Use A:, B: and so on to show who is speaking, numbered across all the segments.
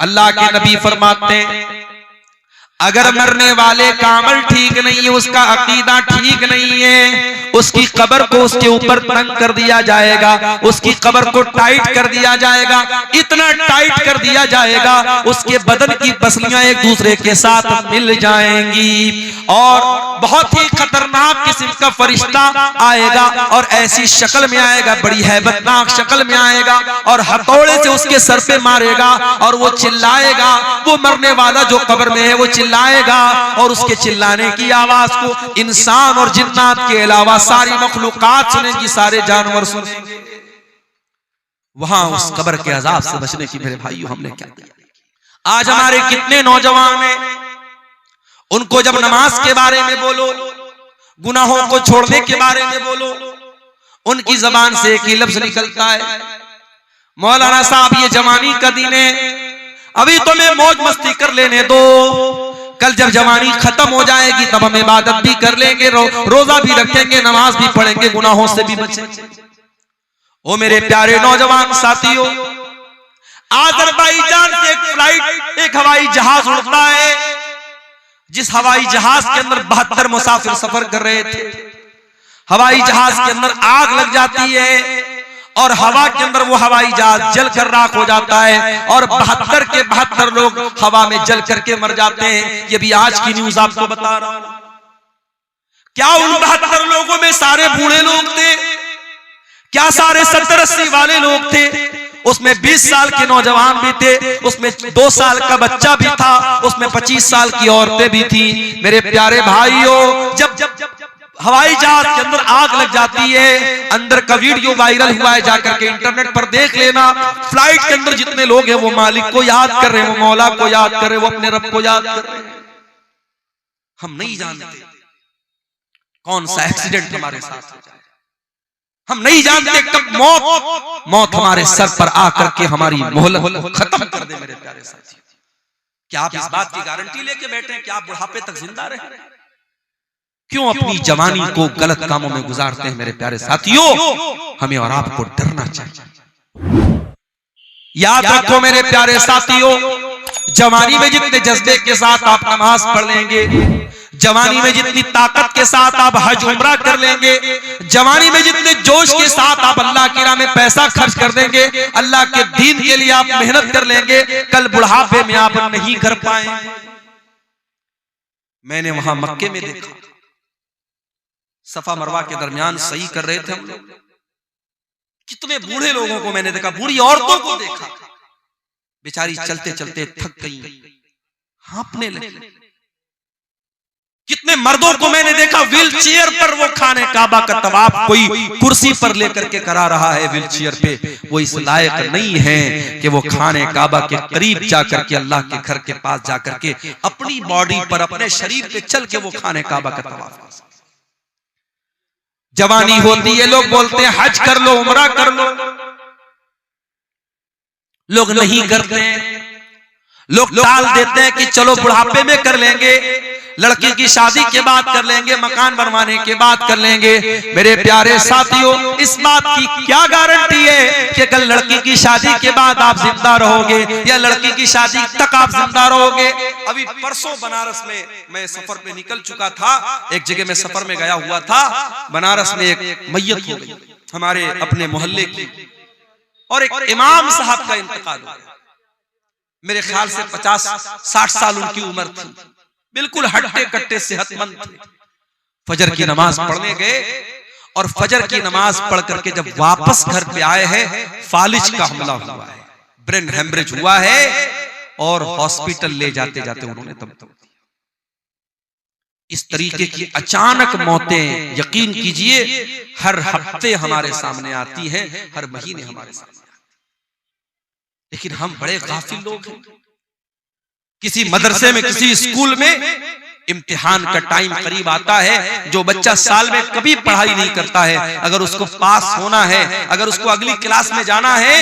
A: अल्लाह के नबी फरमाते हैं अगर मरने वाले का अमल ठीक नहीं है, उसका अकीदा ठीक नहीं है, उसकी कब्र को उसके ऊपर तंग कर दिया जाएगा, उसकी कब्र को टाइट कर दिया जाएगा, इतना टाइट कर दिया जाएगा उसके बदन की पसलियां एक दूसरे के साथ मिल जाएंगी और बहुत ही खतरनाक किस्म का फरिश्ता आएगा और ऐसी शक्ल में आएगा, बड़ी हैबतनाक शक्ल में आएगा और हथौड़े से उसके सर पे मारेगा और वो चिल्लाएगा। वो मरने वाला जो कब्र में है वो चिल्लाएगा और उसके चिल्लाने की आवाज को इंसान और जिन्नात के अलावा सारी मखलूकात सुनेगी, सारे जानवर सुनेंगे। वहां उस कब्र के अजाब से बचने की मेरे भाइयों हमने क्या किया? आज हमारे कितने नौजवान हैं, उनको जब नमाज के बारे में बोलो, गुनाहों को छोड़ने के बारे में बोलो, उनकी जबान से एक ही लफ्ज निकलता है, मौलाना साहब ये जवानी का दिन है, अभी तो मैं मौज मस्ती कर लेने दो, कल जब जवानी खत्म हो जाएगी तब हम इबादत भी कर लेंगे, रोजा भी रखेंगे, नमाज भी पढ़ेंगे, गुनाहों से भी बचेंगे। ओ मेरे प्यारे नौजवान साथियों, आज़रबाईजान से एक फ्लाइट, एक हवाई जहाज उड़ता है, जिस हवाई जहाज के अंदर 72 मुसाफिर सफर कर रहे थे। हवाई जहाज के अंदर आग लग जाती है और हवा के अंदर वो हवाई जहाज जल कर राख हो जाता है और 72 के 72 लोग हवा में जल करके मर जाते हैं। ये भी आज की न्यूज आपको बता रहा हूं। क्या उन 72 लोगों में सारे बूढ़े लोग थे? क्या सारे 70-80 वाले लोग थे? उसमें 20 साल के नौजवान भी थे, उसमें 2 साल का बच्चा भी था, उसमें 25 साल की औरतें भी थी। मेरे प्यारे भाइयों, जब हवाई जहाज के अंदर आग लग जाती है, अंदर का वीडियो वायरल हुआ है, जाकर के इंटरनेट पर देख लेना। फ्लाइट के अंदर जितने लोग हैं वो मालिक को याद कर रहे हैं, वो मौला को याद कर रहे हैं, वो अपने रब को याद कर रहे हैं। हम नहीं जानते कौन सा एक्सीडेंट हमारे साथ हो जाए, हम नहीं जानते कब मौत हमारे सर पर आकर के हमारी मोहलत खत्म कर दे। मेरे प्यारे साथी, क्या आप इस बात की गारंटी लेके बैठे हैं कि आप बुढ़ापे तक जिंदा रहे? क्यों अपनी जवानी को गलत कामों में गुजारते हैं? मेरे प्यारे साथियों, हमें और आपको डरना चाहिए। याद रखो मेरे प्यारे साथियों, जवानी में जितने जज्बे के साथ आप नमाज पढ़ लेंगे, जवानी में जितनी ताकत के साथ आप हज उम्रा कर लेंगे, जवानी में जितने जोश के साथ आप अल्लाह की राह में पैसा खर्च कर देंगे, अल्लाह के दीन के लिए आप मेहनत कर लेंगे, कल बुढ़ापे में आप नहीं कर पाएंगे। मैंने वहां मक्के में देखा, सफा मरवा के दरमियान सही कर रहे थे हम लोग, कितने बूढ़े लोगों को मैंने देखा, बूढ़ी औरतों को देखा, बेचारी चलते चलते थक गई, हांफने लगी। कितने मर्दों को मैंने देखा व्हील चेयर पर, वो खाने काबा का तवाफ कोई कुर्सी पर लेकर के करा रहा है व्हील चेयर पे। वो इस लायक नहीं है कि वो खाने काबा के करीब जाकर के, अल्लाह के घर के पास जाकर के अपनी बॉडी पर, अपने शरीर पे चल के वो खाने काबा का तवाफ। जवानी होती है, लोग बोलते हैं हज कर लो, उम्रा कर लो, लोग नहीं करते हैं, लोग टाल देते हैं कि चलो बुढ़ापे में कर लेंगे, लड़की की शादी के बाद कर लेंगे, मकान बनवाने के बाद कर लेंगे। मेरे प्यारे साथियों, इस बात की क्या गारंटी है कि कल लड़की की शादी के बाद आप जिंदा रहोगे या लड़की की शादी तक आप जिंदा रहोगे? अभी परसों बनारस में मैं सफर पे निकल चुका था, एक जगह में सफर में गया हुआ था, बनारस में एक मैयत हो गई हमारे अपने मोहल्ले की, और एक इमाम साहब का इंतकाल हो गया। मेरे ख्याल से 50-60 साल उनकी उम्र थी, बिल्कुल हट्टे कट्टे सेहतमंद थे। फजर की नमाज पढ़ने गए और फजर की नमाज पढ़ करके जब वापस घर पे आए हैं, फालिज का हमला हुआ है, ब्रेन हेमरेज हुआ है और हॉस्पिटल ले जाते जाते उन्होंने दम तोड़ दिया। इस तरीके की अचानक मौतें यकीन कीजिए हर हफ्ते हमारे सामने आती हैं, हर महीने हमारे सामने आती है। लेकिन हम बड़े गाफिल लोग हैं। किसी मदरसे में, किसी स्कूल में इम्तिहान का टाइम करीब आता है, जो बच्चा साल में कभी पढ़ाई नहीं करता है, अगर उसको पास होना है, अगर उसको अगली क्लास में जाना है,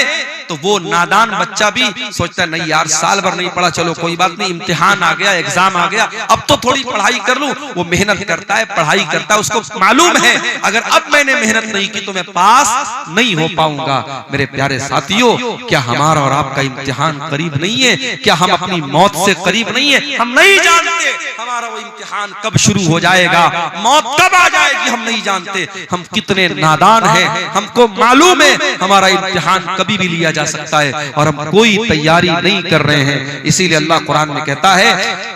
A: तो वो नादान बच्चा भी सोचता है नहीं यार साल भर नहीं पढ़ा, चलो कोई बात नहीं, इम्तिहान आ गया, एग्जाम आ गया, अब तो थोड़ी पढ़ाई कर लूं। वो मेहनत करता है, पढ़ाई करता है, उसको मालूम है अगर अब मैंने मेहनत नहीं की तो मैं पास नहीं हो पाऊंगा। मेरे प्यारे साथियों, क्या हमारा और आपका इम्तिहान करीब नहीं है? क्या हम अपनी मौत से करीब नहीं है? हम नहीं जानते हमारा वो इम्तिहान कब शुरू हो जाएगा, मौत कब आ जाएगी, हम नहीं जानते। हम कितने नादान हैं, हमको मालूम है हमारा इम्तिहान कभी भी लिया जा सकता है और हम कोई तैयारी नहीं कर रहे हैं। इसीलिए अल्लाह कुरान में कहता है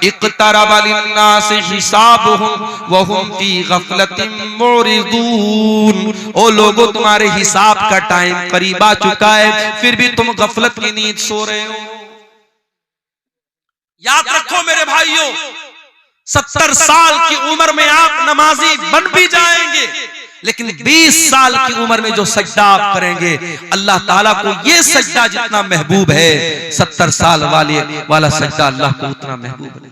A: इक़्तरबा लिन्नासि हिसाबुहुम व हुम फी गफलतिन मुरिदून। ओ लोगों, तुम्हारे हिसाब का टाइम करीब आ चुका है, फिर भी तुम गफलत की नींद सो रहे हो। याद रखो मेरे भाइयों, 70 साल की उम्र में आप नमाजी बन भी जाएंगे, लेकिन 20 साल की उम्र में जो सजदा आप करेंगे, अल्लाह ताला को ये सजदा जितना महबूब है, 70 साल वाला सजदा अल्लाह को उतना महबूब नहीं।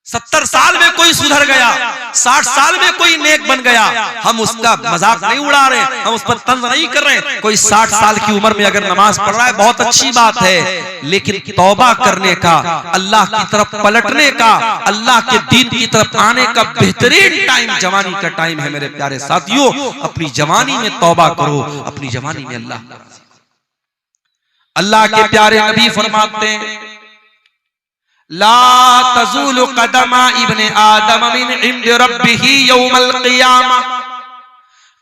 A: 70 साल में कोई सुधर गया, 60 साल में कोई नेक बन गया, हम उसका मजाक नहीं उड़ा रहे, हम उस पर तंज नहीं कर रहे। कोई 60 साल की उम्र में अगर नमाज पढ़ रहा है बहुत अच्छी बात है, लेकिन तौबा करने का, अल्लाह की तरफ पलटने का, अल्लाह के दीन की तरफ आने का बेहतरीन टाइम जवानी का टाइम है। मेरे प्यारे साथियों, अपनी जवानी में तौबा करो, अपनी जवानी में अल्लाह के प्यारे नबी फरमाते हैं ला तज़ूलु क़दमा इब्ने आदम मिन इंद रब्बिही यौमल क़ियामा।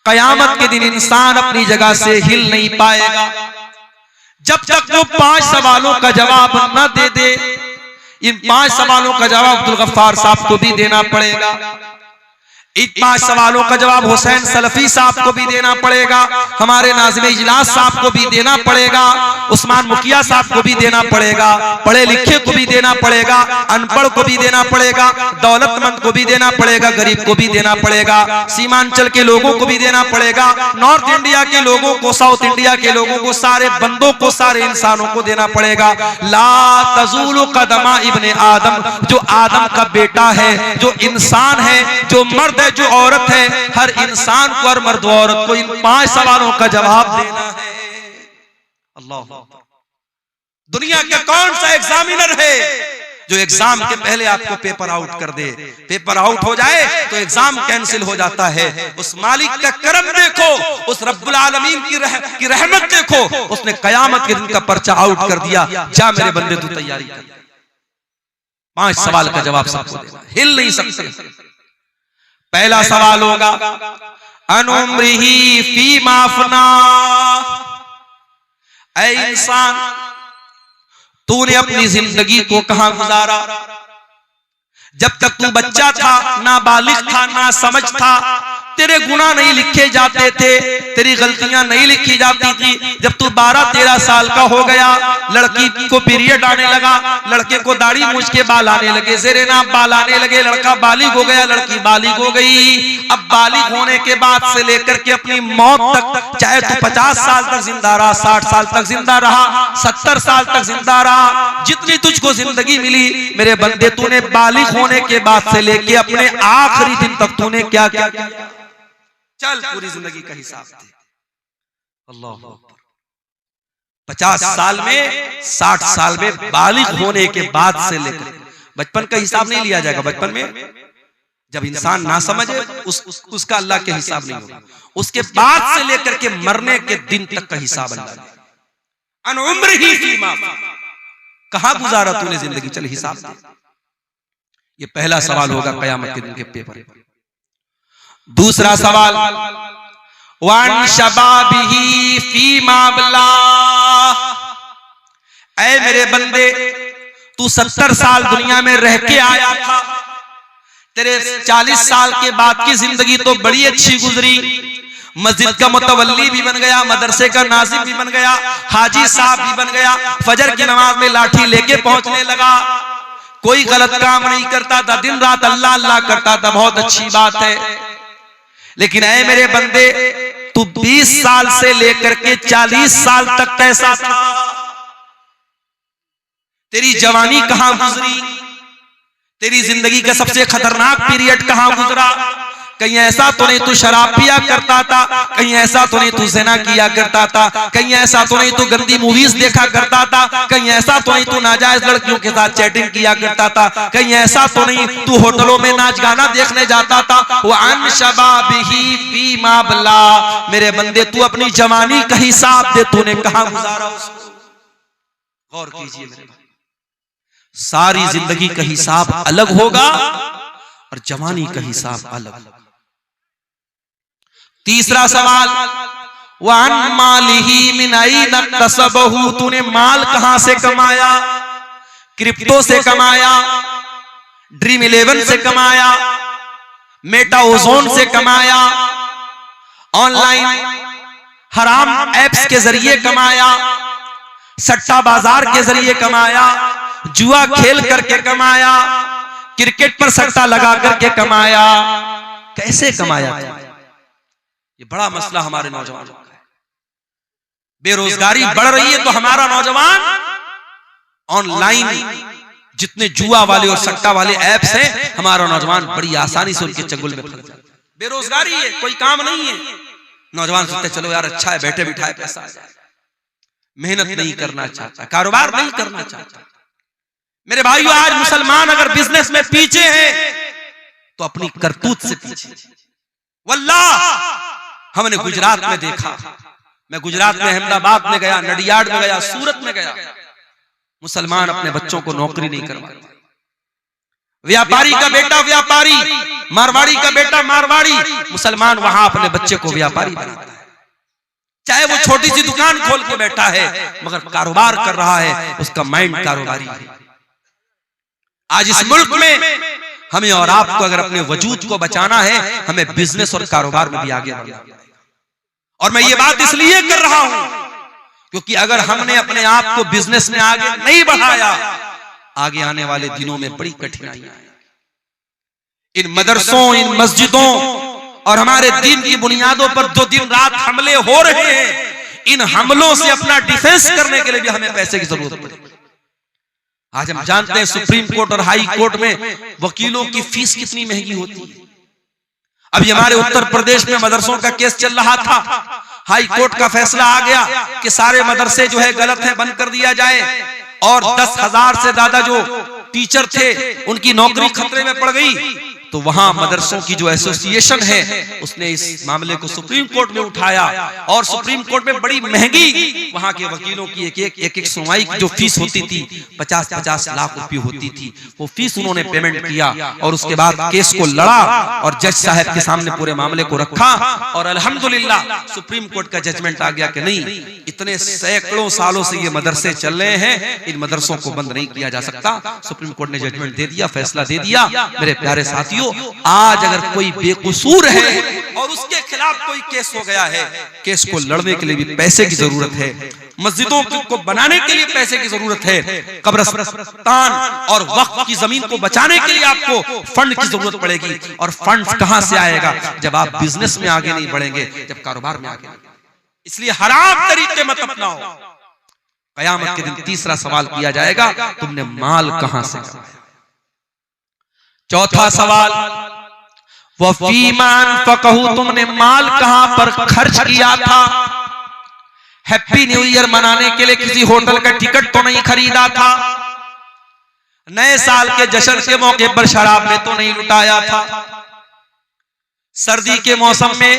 A: क़यामत के दिन इंसान अपनी जगह से हिल नहीं पाएगा जब तक वो 5 सवालों का जवाब न दे दे। इन 5 सवालों का जवाब अब्दुल गफ्फार साहब को भी देना पड़ेगा, इन 5 सवालों का जवाब हुसैन सलफी साहब को भी देना पड़ेगा, हमारे नाज़िम इजलास साहब को भी देना पड़ेगा, उस्मान मुखिया साहब को भी देना पड़ेगा, पढ़े लिखे को भी देना पड़ेगा, अनपढ़ को भी देना पड़ेगा, दौलतमंद को भी देना पड़ेगा, गरीब को भी देना पड़ेगा, सीमांचल के लोगों को भी देना पड़ेगा, नॉर्थ इंडिया के लोगों को, साउथ इंडिया के लोगों को, सारे बंदों को, सारे इंसानों को देना पड़ेगा। ला तज़ूलु क़दमा इब्ने आदम, जो आदम का बेटा है, जो इंसान है, जो मर्द है, जो औरत है, हर इंसान को और मर्द औरत को इन 5 सवालों का जवाब देना है। अल्लाह, दुनिया का कौन सा एग्जामिनर है जो एग्जाम के पहले आपको पेपर आउट कर दे? पेपर आउट हो जाए तो एग्जाम कैंसिल हो जाता है। उस मालिक का करम देखो, उस रब्बुल आलमीन की रहमत देखो, उसने कयामत के दिन का पर्चा आउट कर दिया। जा मेरे बंदे, तू तैयारी कर, 5 सवाल का जवाब सबको देना, हिल नहीं सकते। पहला सवाल होगा अनुम्रिही फीमा अफना। ऐ इंसान, तूने अपनी जिंदगी को कहां गुजारा? जब तक तू बच्चा था, ना बालिग था, ना समझ था, तेरे गुनाह नहीं लिखे जाते थे, तेरी गलतियां नहीं लिखी जाती थी। जब तू 12-13 साल का हो गया, लड़की को पीरियड आने लगा, लड़के को दाढ़ी मूंछ के बाल आने लगे, ज़ेरे नाप बाल आने लगे, लड़का बालिग हो गया, लड़की बालिग हो गई। अब बालिग होने के बाद से लेकर के अपनी मौत तक, चाहे तू 50 साल तक जिंदा रहा, 60 साल तक जिंदा रहा, 70 साल तक जिंदा रहा, जितनी तुझको जिंदगी मिली मेरे बंदे, तूने बालिग होने के बाद से लेके अपने आखिरी दिन तक तूने क्या क्या किया? चल पूरी जिंदगी का हिसाब दे। अल्लाह, 50 साल में, 60 साल में बालिग होने के बाद से लेकर, बचपन का हिसाब नहीं लिया जाएगा। बचपन में जब इंसान ना समझे उसका अल्लाह के हिसाब नहीं होगा। उसके बाद से लेकर के मरने के दिन तक का हिसाब अल्लाह। अनुम्रिही फीमा, कहां गुजारा तूने जिंदगी, चल हिसाब दे। ये पहला सवाल होगा कयामत के दिन के पेपर। दूसरा सवाल वान शबाबिही फीमा अबला। ऐ मेरे बंदे, तू 70 साल दुनिया में रह के आया था, तेरे 40 साल के बाद की जिंदगी तो बड़ी अच्छी गुजरी। मस्जिद का मुतवल्ली भी बन गया, मदरसे का नाज़िम भी बन गया, हाजी साहब भी बन गया, फजर की नमाज में लाठी लेके पहुंचने लगा, कोई गलत काम नहीं करता था, दिन रात अल्लाह अल्लाह करता था, बहुत अच्छी बात है। लेकिन ऐ मेरे बंदे, तू 20 साल से लेकर के 40 साल तक कैसा था? तेरी जवानी कहां गुजरी? तेरी जिंदगी का सबसे खतरनाक पीरियड कहां गुजरा? कहीं ऐसा तो नहीं तू शराब पिया करता था, कहीं ऐसा तो नहीं तू ज़िना किया करता था, कहीं ऐसा तो नहीं तू गंदी मूवीज देखा करता था, कहीं ऐसा तो नहीं तू नाजायज लड़कियों के साथ चैटिंग किया करता था, कहीं ऐसा तो नहीं तू होटलों में नाच गाना देखने जाता था। वो अन शबाबिही फीमा बला, मेरे बंदे तू अपनी जवानी का हिसाब दे, तूने कहां गुजारा उसको। गौर कीजिए मेरे भाई, सारी जिंदगी का हिसाब अलग होगा और जवानी का हिसाब अलग। तीसरा सवाल, वन मालिही मिन ऐन इक्तसबहु, तूने माल कहां से कमाया? क्रिप्टो से कमाया, ड्रीम 11 से कमाया, मेटा ओजोन से कमाया, ऑनलाइन हराम एप्स के जरिए कमाया, सट्टा बाजार के जरिए कमाया, जुआ खेल करके कमाया, क्रिकेट पर सट्टा लगा करके कमाया, कैसे कमाया? ये बड़ा मसला हमारे नौजवानों का है। बेरोजगारी बढ़ रही है तो हमारा नौजवान ऑनलाइन जितने जुआ वाले और सट्टा वाले ऐप्स हैं, हमारा नौजवान बड़ी आसानी से उनके चंगुल में फंस जाता है। बेरोजगारी है, कोई काम नहीं है, नौजवान सोचते चलो यार अच्छा है, बैठे बिठाए पैसा आ जाए। मेहनत नहीं करना चाहता, कारोबार नहीं करना चाहता। मेरे भाइयों, आज मुसलमान अगर बिजनेस में पीछे हैं तो अपनी करतूत से पीछे। वल्लाह हमने गुजरात में देखा, मैं गुजरात में अहमदाबाद में गया, नडियाड में गया, सूरत में गया, मुसलमान अपने बच्चों को नौकरी नहीं करवाते। व्यापारी का बेटा व्यापारी, मारवाड़ी का बेटा मारवाड़ी, मुसलमान वहां अपने बच्चे को व्यापारी बनाता है। चाहे वो छोटी सी दुकान खोल के बैठा है मगर कारोबार कर रहा है, उसका माइंड कारोबारी है। आज इस मुल्क में हमें और आपको अगर अपने वजूद को बचाना है, हमें बिजनेस और कारोबार में भी आगे बढ़ना है। और मैं ये बात इसलिए कर रहा हूं क्योंकि अगर हमने अपने आप को बिजनेस में आगे नहीं बढ़ाया, आगे आने वाले दिनों में बड़ी कठिनाइयां हैं। इन मदरसों, इन मस्जिदों और हमारे दीन की बुनियादों पर जो दिन रात हमले हो रहे हैं, इन हमलों से अपना डिफेंस करने के लिए भी हमें पैसे की जरूरत पड़ेगी। आज हम जानते हैं सुप्रीम कोर्ट और हाई कोर्ट में वकीलों की फीस कितनी महंगी होती है। अभी हमारे उत्तर प्रदेश में मदरसों का केस चल रहा था, हाई कोर्ट का फैसला आ गया कि सारे मदरसे जो है गलत है, बंद कर दिया जाए, और 10,000 से ज्यादा जो टीचर थे उनकी नौकरी खतरे में पड़ गई। तो वहां मदरसों की जो एसोसिएशन है उसने इस मामले को सुप्रीम कोर्ट में उठाया और सुप्रीम कोर्ट में बड़ी महंगी वहां के वकीलों की एक सुनवाई की जो फीस होती थी 50-50 लाख रुपए होती थी, वो फीस उन्होंने पेमेंट किया और उसके बाद केस को लड़ा और जज साहब के सामने पूरे मामले को रखा और अल्हम्दुलिल्लाह सुप्रीम कोर्ट का जजमेंट आ गया कि नहीं, इतने सैकड़ों सालों से ये मदरसे चल रहे हैं, इन मदरसों को बंद नहीं किया जा सकता। सुप्रीम कोर्ट ने जजमेंट दे दिया, फैसला दे दिया। मेरे प्यारे साथियों, आज अगर कोई बेकसूर है और उसके खिलाफ कोई केस हो गया है, केस को लड़ने के लिए भी पैसे की जरूरत है, मस्जिदों को बनाने के लिए पैसे की जरूरत है, कब्रिस्तान और वक्फ की जमीन को बचाने के लिए आपको फंड की जरूरत पड़ेगी। और फंड कहां से आएगा जब आप बिजनेस में आगे नहीं बढ़ेंगे, जब कारोबार में आगे नहीं। इसलिए हराम तरीके मत अपनाओ। कयामत के दिन तीसरा सवाल किया जाएगा, तुमने माल कहां से कमाया। चौथा सवाल, वो फीमान फकहू, तुमने माल कहां पर खर्च किया था। हैप्पी न्यू ईयर मनाने के लिए किसी होटल का टिकट तो नहीं खरीदा था, नए साल के जश्न के मौके पर शराब में तो नहीं लुटाया था, सर्दी के मौसम में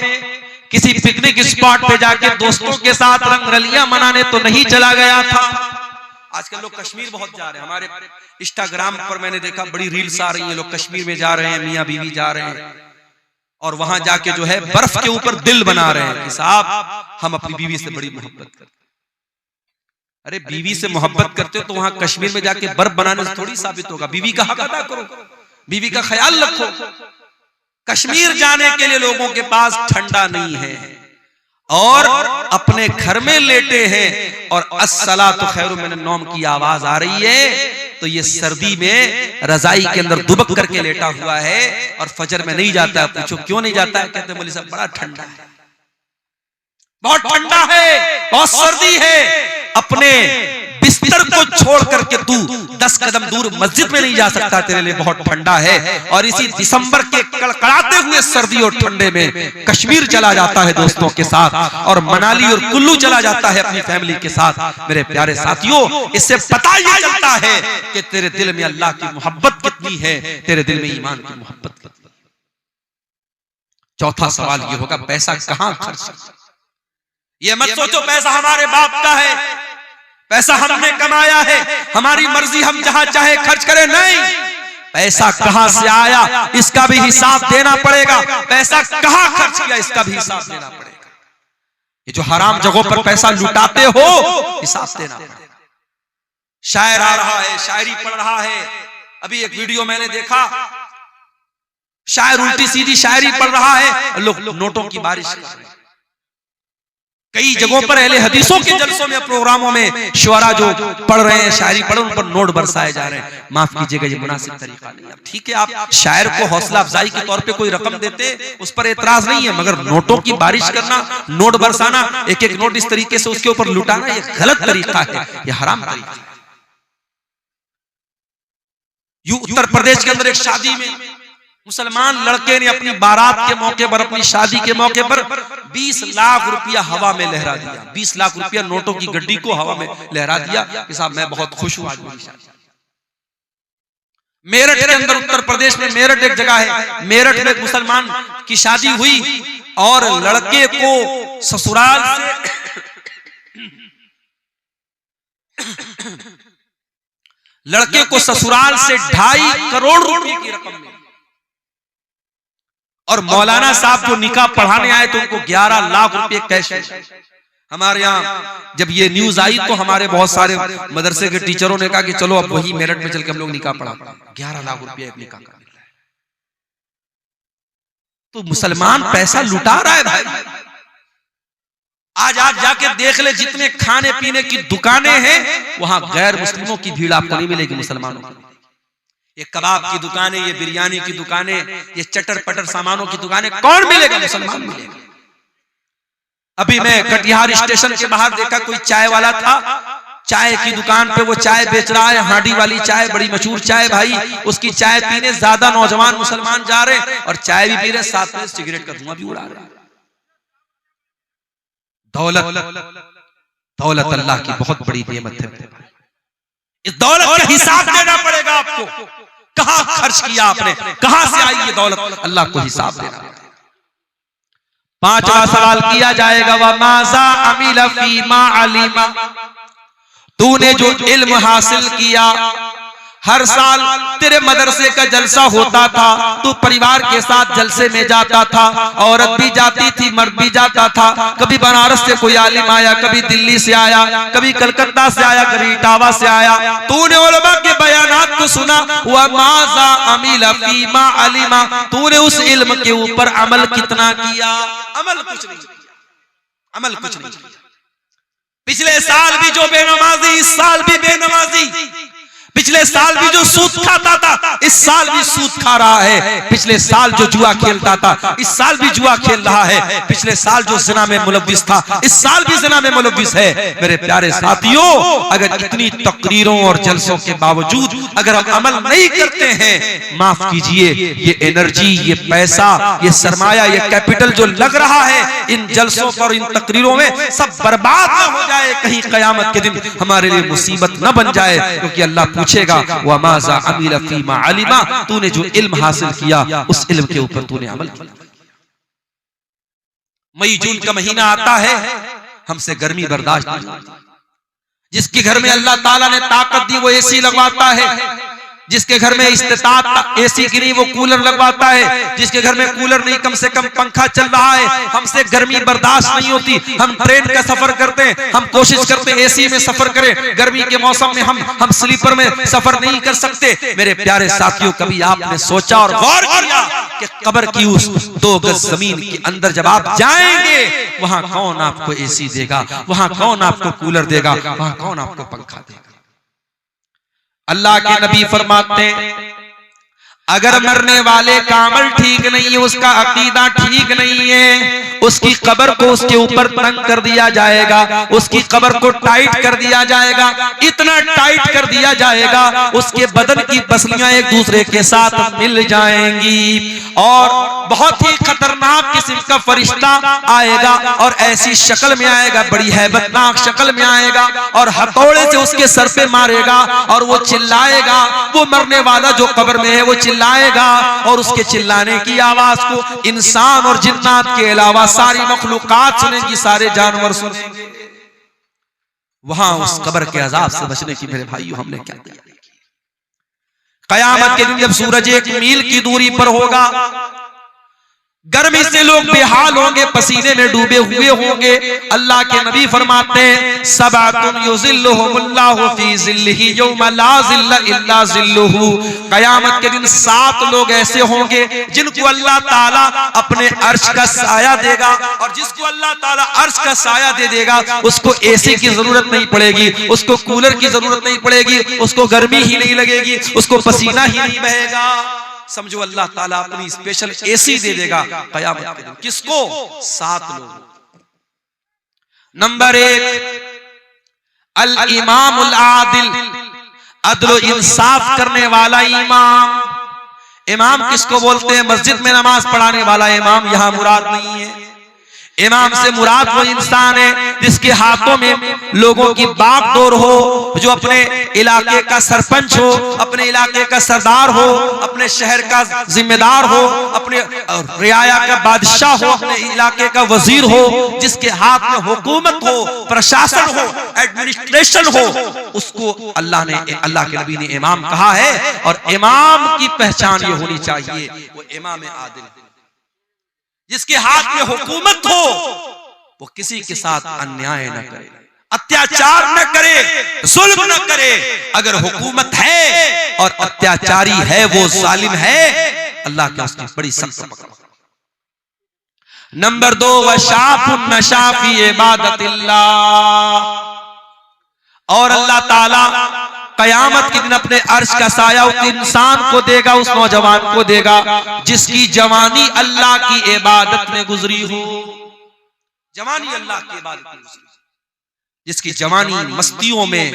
A: किसी पिकनिक स्पॉट पे जाके दोस्तों के साथ रंगरलियां मनाने तो नहीं चला गया था। आजकल लोग कश्मीर बहुत जा रहे हैं, हमारे इंस्टाग्राम पर मैंने देखा बड़ी रील्स आ रही है, लोग कश्मीर में जा रहे हैं, मियां बीवी जा रहे हैं और वहां जाके जो है बर्फ के ऊपर दिल बना रहे हैं कि साहब हम अपनी बीवी से बड़ी मोहब्बत करते हैं। अरे बीवी से मोहब्बत करते हो तो वहां कश्मीर में जाके बर्फ बनाने से थोड़ी साबित होगा। बीवी का हक अदा करो, बीवी का ख्याल रखो। कश्मीर जाने के लिए लोगों के पास ठंडा नहीं है और अपने घर में लेटे हैं और अस्सलातु खैरुम मिनन नौम की आवाज आ रही है, तो ये सर्दी में रजाई के अंदर दुबक करके लेटा हुआ है और फजर में नहीं जाता है। पूछो क्यों नहीं जाता है, कहते मौलवी साहब बड़ा ठंडा है, बहुत ठंडा है, बहुत सर्दी है। अपने बिस्तर को छोड़ करके तू 10 कदम दूर मस्जिद में नहीं जा सकता, तेरे लिए बहुत ठंडा है। और इसी दिसंबर के कड़कड़ाते हुए सर्दी और ठंडे में कश्मीर चला जाता है दोस्तों के साथ, और मनाली और कुल्लू चला जाता है अपनी फैमिली के साथ। मेरे प्यारे साथियों, इससे पता ये चलता है कि तेरे दिल में अल्लाह की मोहब्बत कितनी है, तेरे दिल में ईमान की मोहब्बत कितनी। चौथा सवाल ये होगा, पैसा कहां खर्च? ये मत सोचो पैसा हमारे बाप का है, पैसा हमने कमाया है, हमारी मर्जी हम जहां चाहे खर्च करें। नहीं, पैसा कहां से आया इसका भी हिसाब देना पड़ेगा, पैसा कहां खर्च किया इसका भी हिसाब देना पड़ेगा। ये जो हराम जगहों पर पैसा लुटाते हो, हिसाब देना पड़ेगा। शायर आ रहा है, शायरी पढ़ रहा है। अभी एक वीडियो मैंने देखा, शायर उल्टी सीधी शायरी पढ़ रहा है, लोग नोटों की बारिश कर रहे हैं। कई जगहों पर अहले हदीसों के जलसों में, प्रोग्रामों में शुअरा जो पढ़ रहे हैं, शायरी पढ़, उन पर नोट बरसाए जा रहे हैं। माफ कीजिएगा, ये मुनासिब तरीका नहीं है। ठीक है, आप शायर को हौसला अफजाई के तौर पे कोई रकम देते, उस पर एतराज नहीं है, मगर नोटों की बारिश करना, नोट बरसाना, एक एक नोट इस तरीके से उसके ऊपर लुटाना, ये गलत तरीका है, ये हराम तरीका है। यूं उत्तर प्रदेश के अंदर एक शादी में मुसलमान लड़के ने अपनी बारात के मौके पर, अपनी शादी के मौके पर 20 लाख रुपया हवा में लहरा दिया। 20 लाख रुपया नोटों की गड्डी को हवा में लहरा दिया कि साहब मैं बहुत खुश हूं आज मेरी शादी। मेरठ के अंदर, उत्तर प्रदेश में मेरठ एक जगह है, मेरठ में एक मुसलमान की शादी हुई और लड़के को ससुराल से लड़के को ससुराल से 2.5 करोड़ रुपए की रकम मिली। और मौलाना साहब जो निकाह पढ़ाने आए तो उनको 11 लाख रुपए कैश। हमारे यहाँ जब ये न्यूज आई तो हमारे बहुत सारे मदरसे के टीचरों ने कहा कि चलो अब वही मेरठ में चल के हम लोग निकाह पढ़ाते हैं। 11 लाख रुपए एक निकाह का मिल रहा है। तो मुसलमान पैसा लुटा रहा है भाई। आज जाके देख ले, जितने खाने पीने की दुकानें हैं वहां गैर मुस्लिमों की भीड़ आपको नहीं मिलेगी, मुसलमानों की। ये कबाब की दुकानें, ये बिरयानी की दुकानें, ये चटर पटर सामानों की दुकानें कौन मिलेगा? मुसलमान मिलेगा। अभी मैं कटिहार स्टेशन के बाहर देखा, कोई चाय वाला था, चाय की दुकान पे वो चाय बेच रहा है, हांडी वाली चाय, बड़ी मशहूर चाय भाई। उसकी चाय पीने ज्यादा नौजवान मुसलमान जा रहे हैं और चाय भी पी रहे, साथ में सिगरेट का धुआं भी उड़ा रहे हैं। दौलत अल्लाह की बहुत बड़ी नेमत है। इस दौलत का हिसाब देना पड़ेगा आपको। कहां खर्च किया आपने, कहां से आई ये दौलत, अल्लाह को हिसाब देना पड़ेगा। 5वां सवाल किया जाएगा, व माज़ा अमिला फीमा अलीमा, तूने जो इल्म हासिल किया, हर साल तेरे मदरसे का जलसा होता था, तू परिवार के साथ जलसे में जाता था, औरत भी जाती थी, मर्द भी जाता था। कभी बनारस से कोई आलिम आया, कभी दिल्ली से आया, कभी कलकत्ता से आया, कभी इटावा से आया। तूने उलमा के बयानात को सुना, व माज़ा अमिला फीमा अलिमा, तूने उस इल्म के ऊपर अमल कितना किया? अमल कुछ नहीं किया, अमल कुछ नहीं किया। पिछले साल भी जो बेनमाजी, इस साल भी बेनमाजी। पिछले साल भी जो सूद खाता था, इस साल भी सूद खा रहा है। पिछले साल जो जुआ खेलता था, इस साल भी जुआ खेल रहा है। पिछले साल जो ज़िना में मुलव्विस था, इस साल भी ज़िना में मुलव्विस है। मेरे प्यारे साथियों, अगर इतनी तकरीरों और जलसों के बावजूद अगर हम अमल नहीं करते हैं, माफ कीजिए, ये एनर्जी, ये पैसा, ये सरमाया, ये कैपिटल जो लग रहा है इन जलसों पर, इन तकरीरों में, सब बर्बाद न हो जाए, कहीं कयामत के दिन हमारे लिए मुसीबत न बन जाए। क्योंकि अल्लाह पूछेगा, व माज़ा अमिला फीमा अलिमा, तूने जो इल्म हासिल किया उस इल्म के ऊपर तूने अमल किया। मई जून का महीना आता है, हमसे गर्मी बर्दाश्त नहीं होती। जिसके घर में अल्लाह ताला ने ताकत दी वो एसी लगवाता है, जिसके घर में इस्तिताअत एसी की नहीं वो कूलर लगवाता है, जिसके घर में कूलर नहीं कम से कम पंखा चल रहा है। हमसे गर्मी बर्दाश्त नहीं होती, हम ट्रेन का सफर करते हैं, हम कोशिश करते हैं एसी में सफर करें। गर्मी के मौसम में हम स्लीपर में सफर नहीं कर सकते। मेरे प्यारे साथियों, कभी आपने सोचा और गौर किया कि कब्र की उस 2 गज जमीन के अंदर जब आप जाएंगे, वहां कौन आपको एसी देगा, वहां कौन आपको कूलर देगा, वहां कौन आपको पंखा देगा? अल्लाह के नबी फरमाते हैं, अगर मरने वाले का अमल ठीक नहीं है, उसका अकीदा ठीक नहीं है, उसकी कब्र को उसके ऊपर तंग कर दिया जाएगा, उसकी कब्र को टाइट कर दिया जाएगा, इतना टाइट कर दिया जाएगा उसके बदन की पसलियां एक दूसरे के साथ मिल जाएंगी और बहुत ही खतरनाक किस्म का फरिश्ता आएगा और ऐसी शक्ल में आएगा, बड़ी हैबतनाक शक्ल में आएगा और हथौड़े से उसके सर पे मारेगा और वो चिल्लाएगा। वो मरने वाला जो कब्र में है वो चिल्लाएगा और उसके चिल्लाने की आवाज को इंसान और जिन्नात के अलावा सारी मखलूकात सुनेंगी, सारे जानवर सुनेंगे। वहां उस कब्र के अजाब से बचने की मेरे भाइयों हमने क्या किया? कयामत के दिन जब सूरज 1 मील की दूरी पर होगा, गर्मी से लोग बेहाल होंगे, पसीने में डूबे हुए होंगे। अल्लाह के नबी फरमाते हैं सबअतुन युज़िल्लुहुमुल्लाहु फी ज़िल्लिही यौमा ला ज़िल्ला इल्ला ज़िल्लुहु। कयामत के दिन 7 लोग ऐसे होंगे जिनको अल्लाह ताला अपने अर्श का साया देगा और जिसको अल्लाह ताला अर्श का साया दे देगा उसको एसी की जरूरत नहीं पड़ेगी, उसको कूलर की जरूरत नहीं पड़ेगी, उसको गर्मी ही नहीं लगेगी, उसको पसीना ही नहीं बहेगा। समझो अल्लाह ताला अपनी स्पेशल एसी दे देगा कयामत के दिन। किसको? 7 लोग। नंबर 1 अल इमामुल आदिल, अदल इंसाफ करने वाला इमाम। इमाम किसको बोलते हैं? मस्जिद में नमाज पढ़ाने वाला इमाम यहां मुराद नहीं है। इमाम से मुराद वो इंसान है जिसके हाथों में लोगों की बागडोर हो, जो अपने इलाके का सरपंच हो, अपने इलाके का सरदार हो, अपने शहर का जिम्मेदार हो, अपने रियाया का बादशाह हो, अपने इलाके का वजीर हो, जिसके हाथ में हुकूमत हो, प्रशासन हो, एडमिनिस्ट्रेशन हो, उसको अल्लाह के नबी ने इमाम कहा है। और इमाम की पहचान ये होनी चाहिए, वो इमाम आदिल, जिसके हाथ में हुकूमत हो, वो किसी के साथ अन्याय न करे, अत्याचार न करे, जुल्म न करे। अगर हुकूमत है और अत्याचारी है, वो जालिम है, अल्लाह के उसकी बड़ी सख्त पकड़। नंबर 2 वशाफुन नशा फी इबादतिल्लाह, और अल्लाह ताला कयामत के दिन अपने अर्श का साया उस इंसान को देगा, उस नौजवान को देगा जिसकी जवानी अल्लाह की इबादत में गुजरी हो। जवानी अल्लाह की इबादत में गुजरी, जिसकी जवानी मस्तियों में,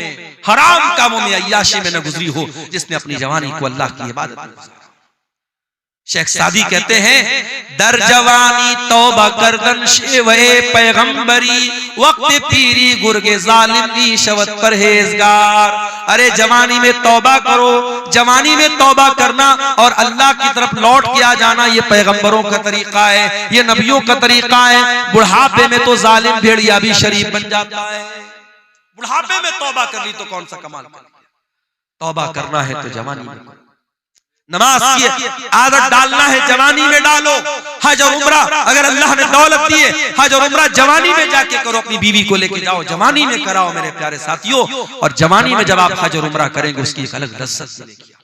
A: हराम कामों में, अय्याशी में न गुजरी हो, जिसने अपनी जवानी को अल्लाह की इबादत में गुजारा। शेख सादी कहते हैं दर जवानी तौबा करदन शेवे पैगंबरी, वक्त पीरी गुर्गे जालिम की शवत परहेजगार। अरे जवानी में तौबा करो, जवानी में तौबा करना और अल्लाह की तरफ लौट के आ जाना, ये पैगंबरों का तरीका है, ये नबियों का तरीका है। बुढ़ापे में तो जालिम भेड़िया भी शरीफ बन जाता है। बुढ़ापे में तौबा कर ली तो कौन सा कमाल कर लिया? तौबा करना है तो जवानी में, नमाज की आदत डालना है जवानी में डालो। हज और उम्रा अगर अल्लाह ने दौलत दी है, हज और उम्रा जवानी में जाके करो, अपनी बीवी को लेके जाओ, जवानी में कराओ मेरे प्यारे साथियों। और जवानी में जब आप हज और उम्रा करेंगे उसकी एक अलग लज्जत मिलेगी।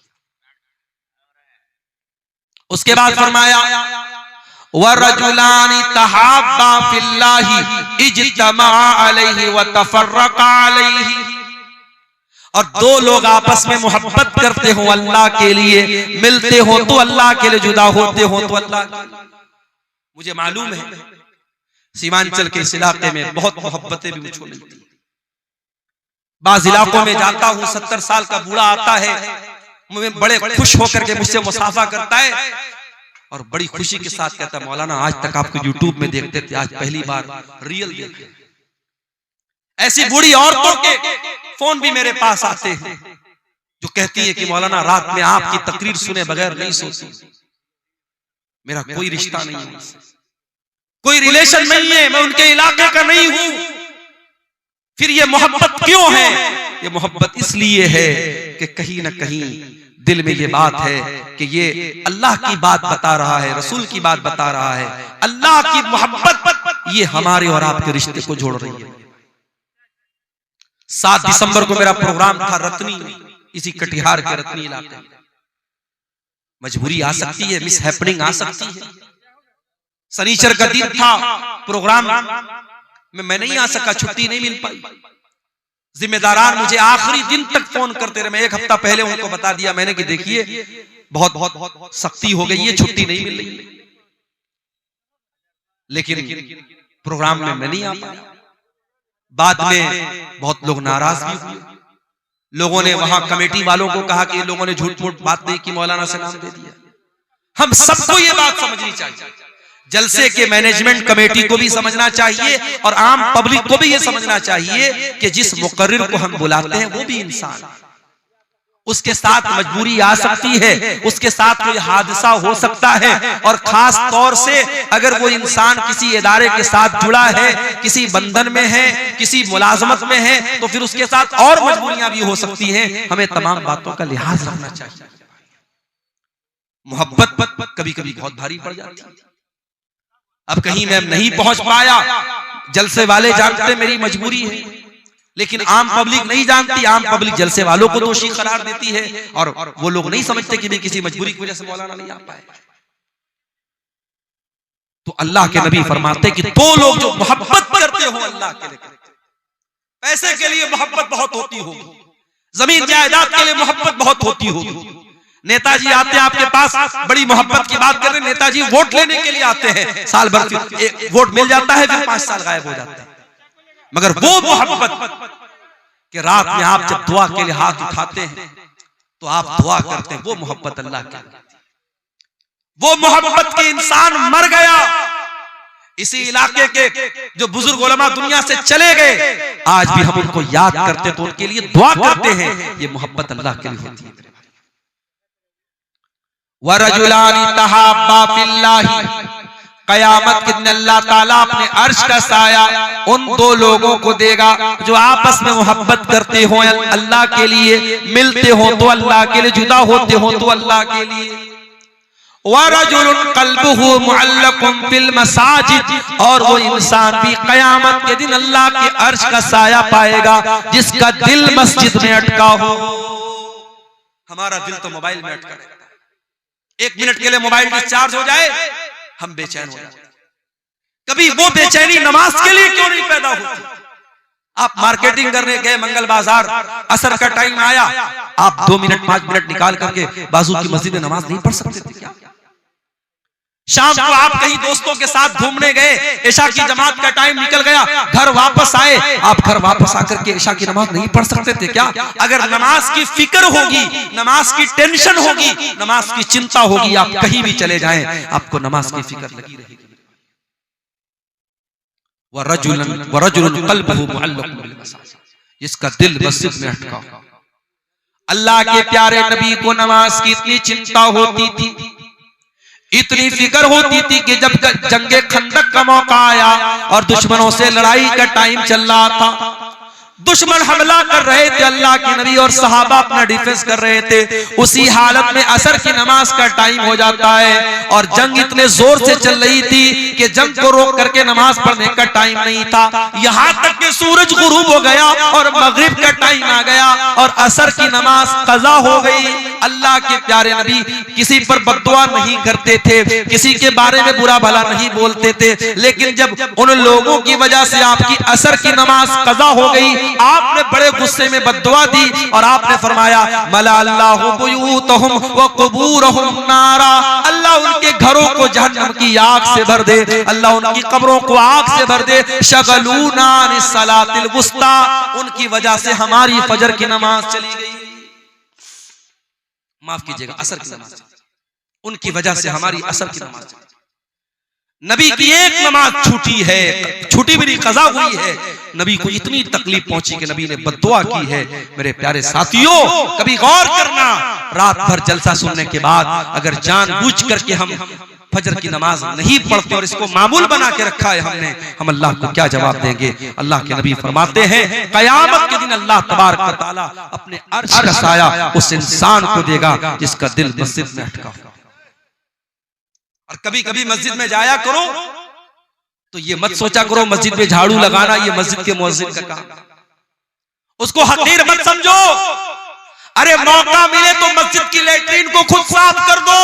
A: उसके बाद फरमाया वरजुलानी तहाब्बा फिल्लाहि इज्तमा अलैहि व तफर्रका अलैहि, और 2 लोग आपस में मोहब्बत करते हो अल्लाह के लिए, मिलते हो तो अल्लाह के लिए, जुदा होते हो तो अल्लाह के लिए। मुझे मालूम है सीमांचल के इस इलाके में बहुत मोहब्बतें भी मुझको मिलती हैं। बाज़ इलाकों में जाता हूं, 70 साल का बूढ़ा आता है, मुझे बड़े खुश होकर के मुझसे मुसाफा करता है और बड़ी खुशी के साथ कहता है मौलाना आज तक आपको यूट्यूब में देखते थे, आज पहली बार रियल देखे। ऐसी बूढ़ी औरतों के फोन भी मेरे पास आते हैं जो कहती है कि मौलाना रात में आपकी तकरीर सुने बगैर नहीं सोती, मेरा कोई रिश्ता नहीं है, कोई रिलेशन नहीं है, मैं उनके इलाके का नहीं हूं, फिर ये मोहब्बत क्यों है? ये मोहब्बत इसलिए है कि कहीं ना कहीं दिल में ये बात है कि ये अल्लाह की बात बता रहा है, रसूल की बात बता रहा है। अल्लाह की मोहब्बत ये हमारे और आपके रिश्ते को जोड़ रही है। 7 दिसंबर को मेरा प्रोग्राम था रत्नी, इसी कटिहार के रत्नी इलाके में। मजबूरी आ सकती है, मिस हैपनिंग आ सकती है। शनिचर का दिन था, प्रोग्राम में मैं नहीं आ सका, छुट्टी नहीं मिल पाई। जिम्मेदारान मुझे आखिरी दिन तक फोन करते रहे। मैं 1 हफ्ता पहले उनको बता दिया मैंने कि देखिए बहुत सख्ती हो गई है, छुट्टी नहीं मिल रही। लेकिन प्रोग्राम में मैं नहीं आ पाया। बाद में बहुत लोग नाराज भी हुए। लोगों ने वहां कमेटी वालों को कहा कि लोगों ने झूठ मूठ बात नहीं की, मौलाना से नाम दे दिया। हम सबको ये बात समझनी चाहिए, जलसे के मैनेजमेंट कमेटी को भी समझना चाहिए और आम पब्लिक को भी ये समझना चाहिए कि जिस मुकर्रिर को हम बुलाते हैं वो भी इंसान है, उसके साथ मजबूरी आ सकती है, उसके साथ कोई हादसा हो सकता है, और खास तौर से अगर वो इंसान किसी इदारे के साथ जुड़ा है, किसी बंधन में है, किसी मुलाजमत में है, तो फिर उसके साथ और मजबूरियां भी हो सकती हैं। हमें तमाम बातों का लिहाज रखना चाहिए। मोहब्बत कभी कभी बहुत भारी पड़ जाती है। अब कहीं मैं नहीं पहुंच पाया, जलसे वाले जानते मेरी मजबूरी है, लेकिन आम पब्लिक नहीं जानती। आम पब्लिक जलसे वालों को दोषी करार देती है और वो लोग नहीं समझते कि भी किसी मजबूरी की वजह से मौलाना नहीं आ पाए। तो अल्लाह के नबी फरमाते कि दो लोग जो मोहब्बत करते हो अल्लाह के लिए, पैसे के लिए मोहब्बत बहुत होती होगी, जमीन जायदाद के लिए मोहब्बत बहुत होती होगी। नेताजी आते हैं आपके पास, बड़ी मोहब्बत की बात कर रहे हैं, नेताजी वोट लेने के लिए आते हैं, साल भर वोट मिल जाता है, फिर 5 साल गायब हो जाते हैं। मगर वो मोहब्बत कि रात में आप जब दुआ के लिए हाथ उठाते हैं तो आप दुआ करते हैं, वो मोहब्बत अल्लाह की। वो मोहब्बत के इंसान मर गया। इसी इलाके के जो बुजुर्ग उलमा दुनिया से चले गए, आज भी हम उनको याद करते तो उनके लिए दुआ करते हैं। ये मोहब्बत अल्लाह के लिए होती है। वरजुलानी तहाब्बा फिल्लाही, कयामत के दिन अल्लाह ताला अपने अर्श का साया उन दो लोगों को देगा जो आपस में मोहब्बत करते हो अल्लाह के लिए, मिलते हो तो अल्लाह के लिए, जुदा होते हो तो अल्लाह के लिए। वरजुलुन क़ल्बुहु मुअल्लक़ुन फिल मसाजिद, और वो इंसान भी कयामत के दिन अल्लाह के अर्श का साया पाएगा जिसका दिल मस्जिद में अटका हो। हमारा दिल तो मोबाइल में अटका रहता है, 1 मिनट के लिए मोबाइल डिस्चार्ज हो जाए हम बेचैन हो जाते। कभी वो बेचैनी नमाज के लिए क्यों नहीं पैदा होती? आप मार्केटिंग करने गए मंगल बाजार, असर का टाइम आया, आप 2 मिनट 5 मिनट निकाल करके बाजू की मस्जिद में नमाज नहीं पढ़ सकते थे क्या? शाम को आप कहीं दोस्तों के साथ घूमने गए, इशा की जमात का टाइम निकल गया, घर वापस आए, आप घर वापस आकर के इशा की नमाज नहीं पढ़ सकते थे क्या? अगर नमाज की फिक्र होगी, नमाज की टेंशन होगी, नमाज की चिंता होगी, आप कहीं भी चले जाएं आपको नमाज की फिक्र लगी रहेगी। वरजुलन क़ल्बुहु मुअल्लक़ुन बिल मसाजिद, जिसका दिल मस्जिद में अटका हो। अल्लाह के प्यारे नबी को नमाज की इतनी चिंता होती थी, इतनी फिक्र होती थी कि जब जंगे खंदक का मौका आया और दुश्मनों से लड़ाई का टाइम चल रहा था, दुश्मन हमला कर रहे थे, अल्लाह के नबी और सहाबा अपना डिफेंस कर रहे थे, उसी हालत में असर की नमाज का टाइम हो जाता है और जंग इतने जोर से चल रही थी कि जंग को रोक करके नमाज पढ़ने का टाइम नहीं था। यहां तक कि सूरज गुरूब हो गया और मगरिब का टाइम आ गया और असर की नमाज कज़ा हो गई। अल्लाह के प्यारे नबी किसी पर बद्दुआ नहीं करते थे, किसी के बारे में बुरा भला नहीं बोलते थे, लेकिन जब उन लोगों की वजह से आपकी असर की नमाज कज़ा हो गई, आपने बड़े गुस्से में बद्दुआ दी और आपने फरमाया मला अल्लाहु बुयूतहुम व क़ुबूरहुम नारा, अल्लाह उनके घरों को जहन्नम की आग से भर दे, अल्लाह उनकी कब्रों को आग से भर दे। शगलूना अनिस सलातिल वुस्ता, उनकी वजह से हमारी फजर की नमाज चली गई, माफ कीजिएगा असर की नमाज, उनकी वजह से हमारी असर की नमाज चली। नबी की एक नमाज छूटी है, छूटी भी नहीं, कज़ा हुई है। नबी को इतनी तकलीफ पहुंची कि नबी ने बद्दुआ की है। मेरे प्यारे साथियों, कभी गौर करना, रात भर जलसा सुनने के बाद अगर जानबूझ करके हम फजर की नमाज नहीं पढ़ते और इसको मामूल बना के रखा है हमने, हम अल्लाह को क्या जवाब देंगे? अल्लाह के नबी फरमाते हैं कयामत के दिन अल्लाह तबारक व तआला अपने अर्श का साया उस इंसान को देगा जिसका दिल मस्जिद में अटका हो। और कभी कभी मस्जिद में जाया करो तो ये मत सोचा करो मस्जिद में झाड़ू लगाना ये मस्जिद के मुअज्जिन का काम, उसको हकीर मत समझो। अरे मौका मिले तो मस्जिद की लैट्रीन को खुद साफ कर दो,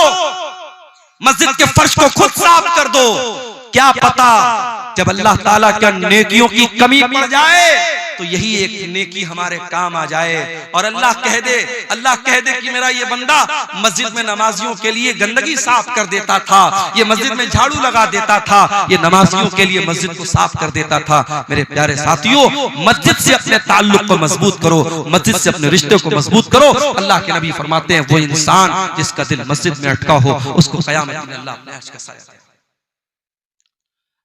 A: मस्जिद के फर्श को खुद साफ कर दो, क्या पता जब अल्लाह ताला के नेकियों की कमी पड़ जाए तो यही एक नेकी हमारे काम आ जाए और अल्लाह कह दे कि मेरा ये बंदा मस्जिद में नमाजियों के लिए गंदगी साफ कर देता था, ये मस्जिद में झाड़ू लगा देता था, ये नमाजियों के लिए मस्जिद को साफ कर देता था। मेरे प्यारे साथियों, मस्जिद से अपने ताल्लुक को मजबूत करो, मस्जिद से अपने रिश्ते को मजबूत करो। अल्लाह के नबी फरमाते हैं वो इंसान जिसका दिल मस्जिद में अटका हो उसको क़यामत में अल्लाह अपने अर्श का साया देगा।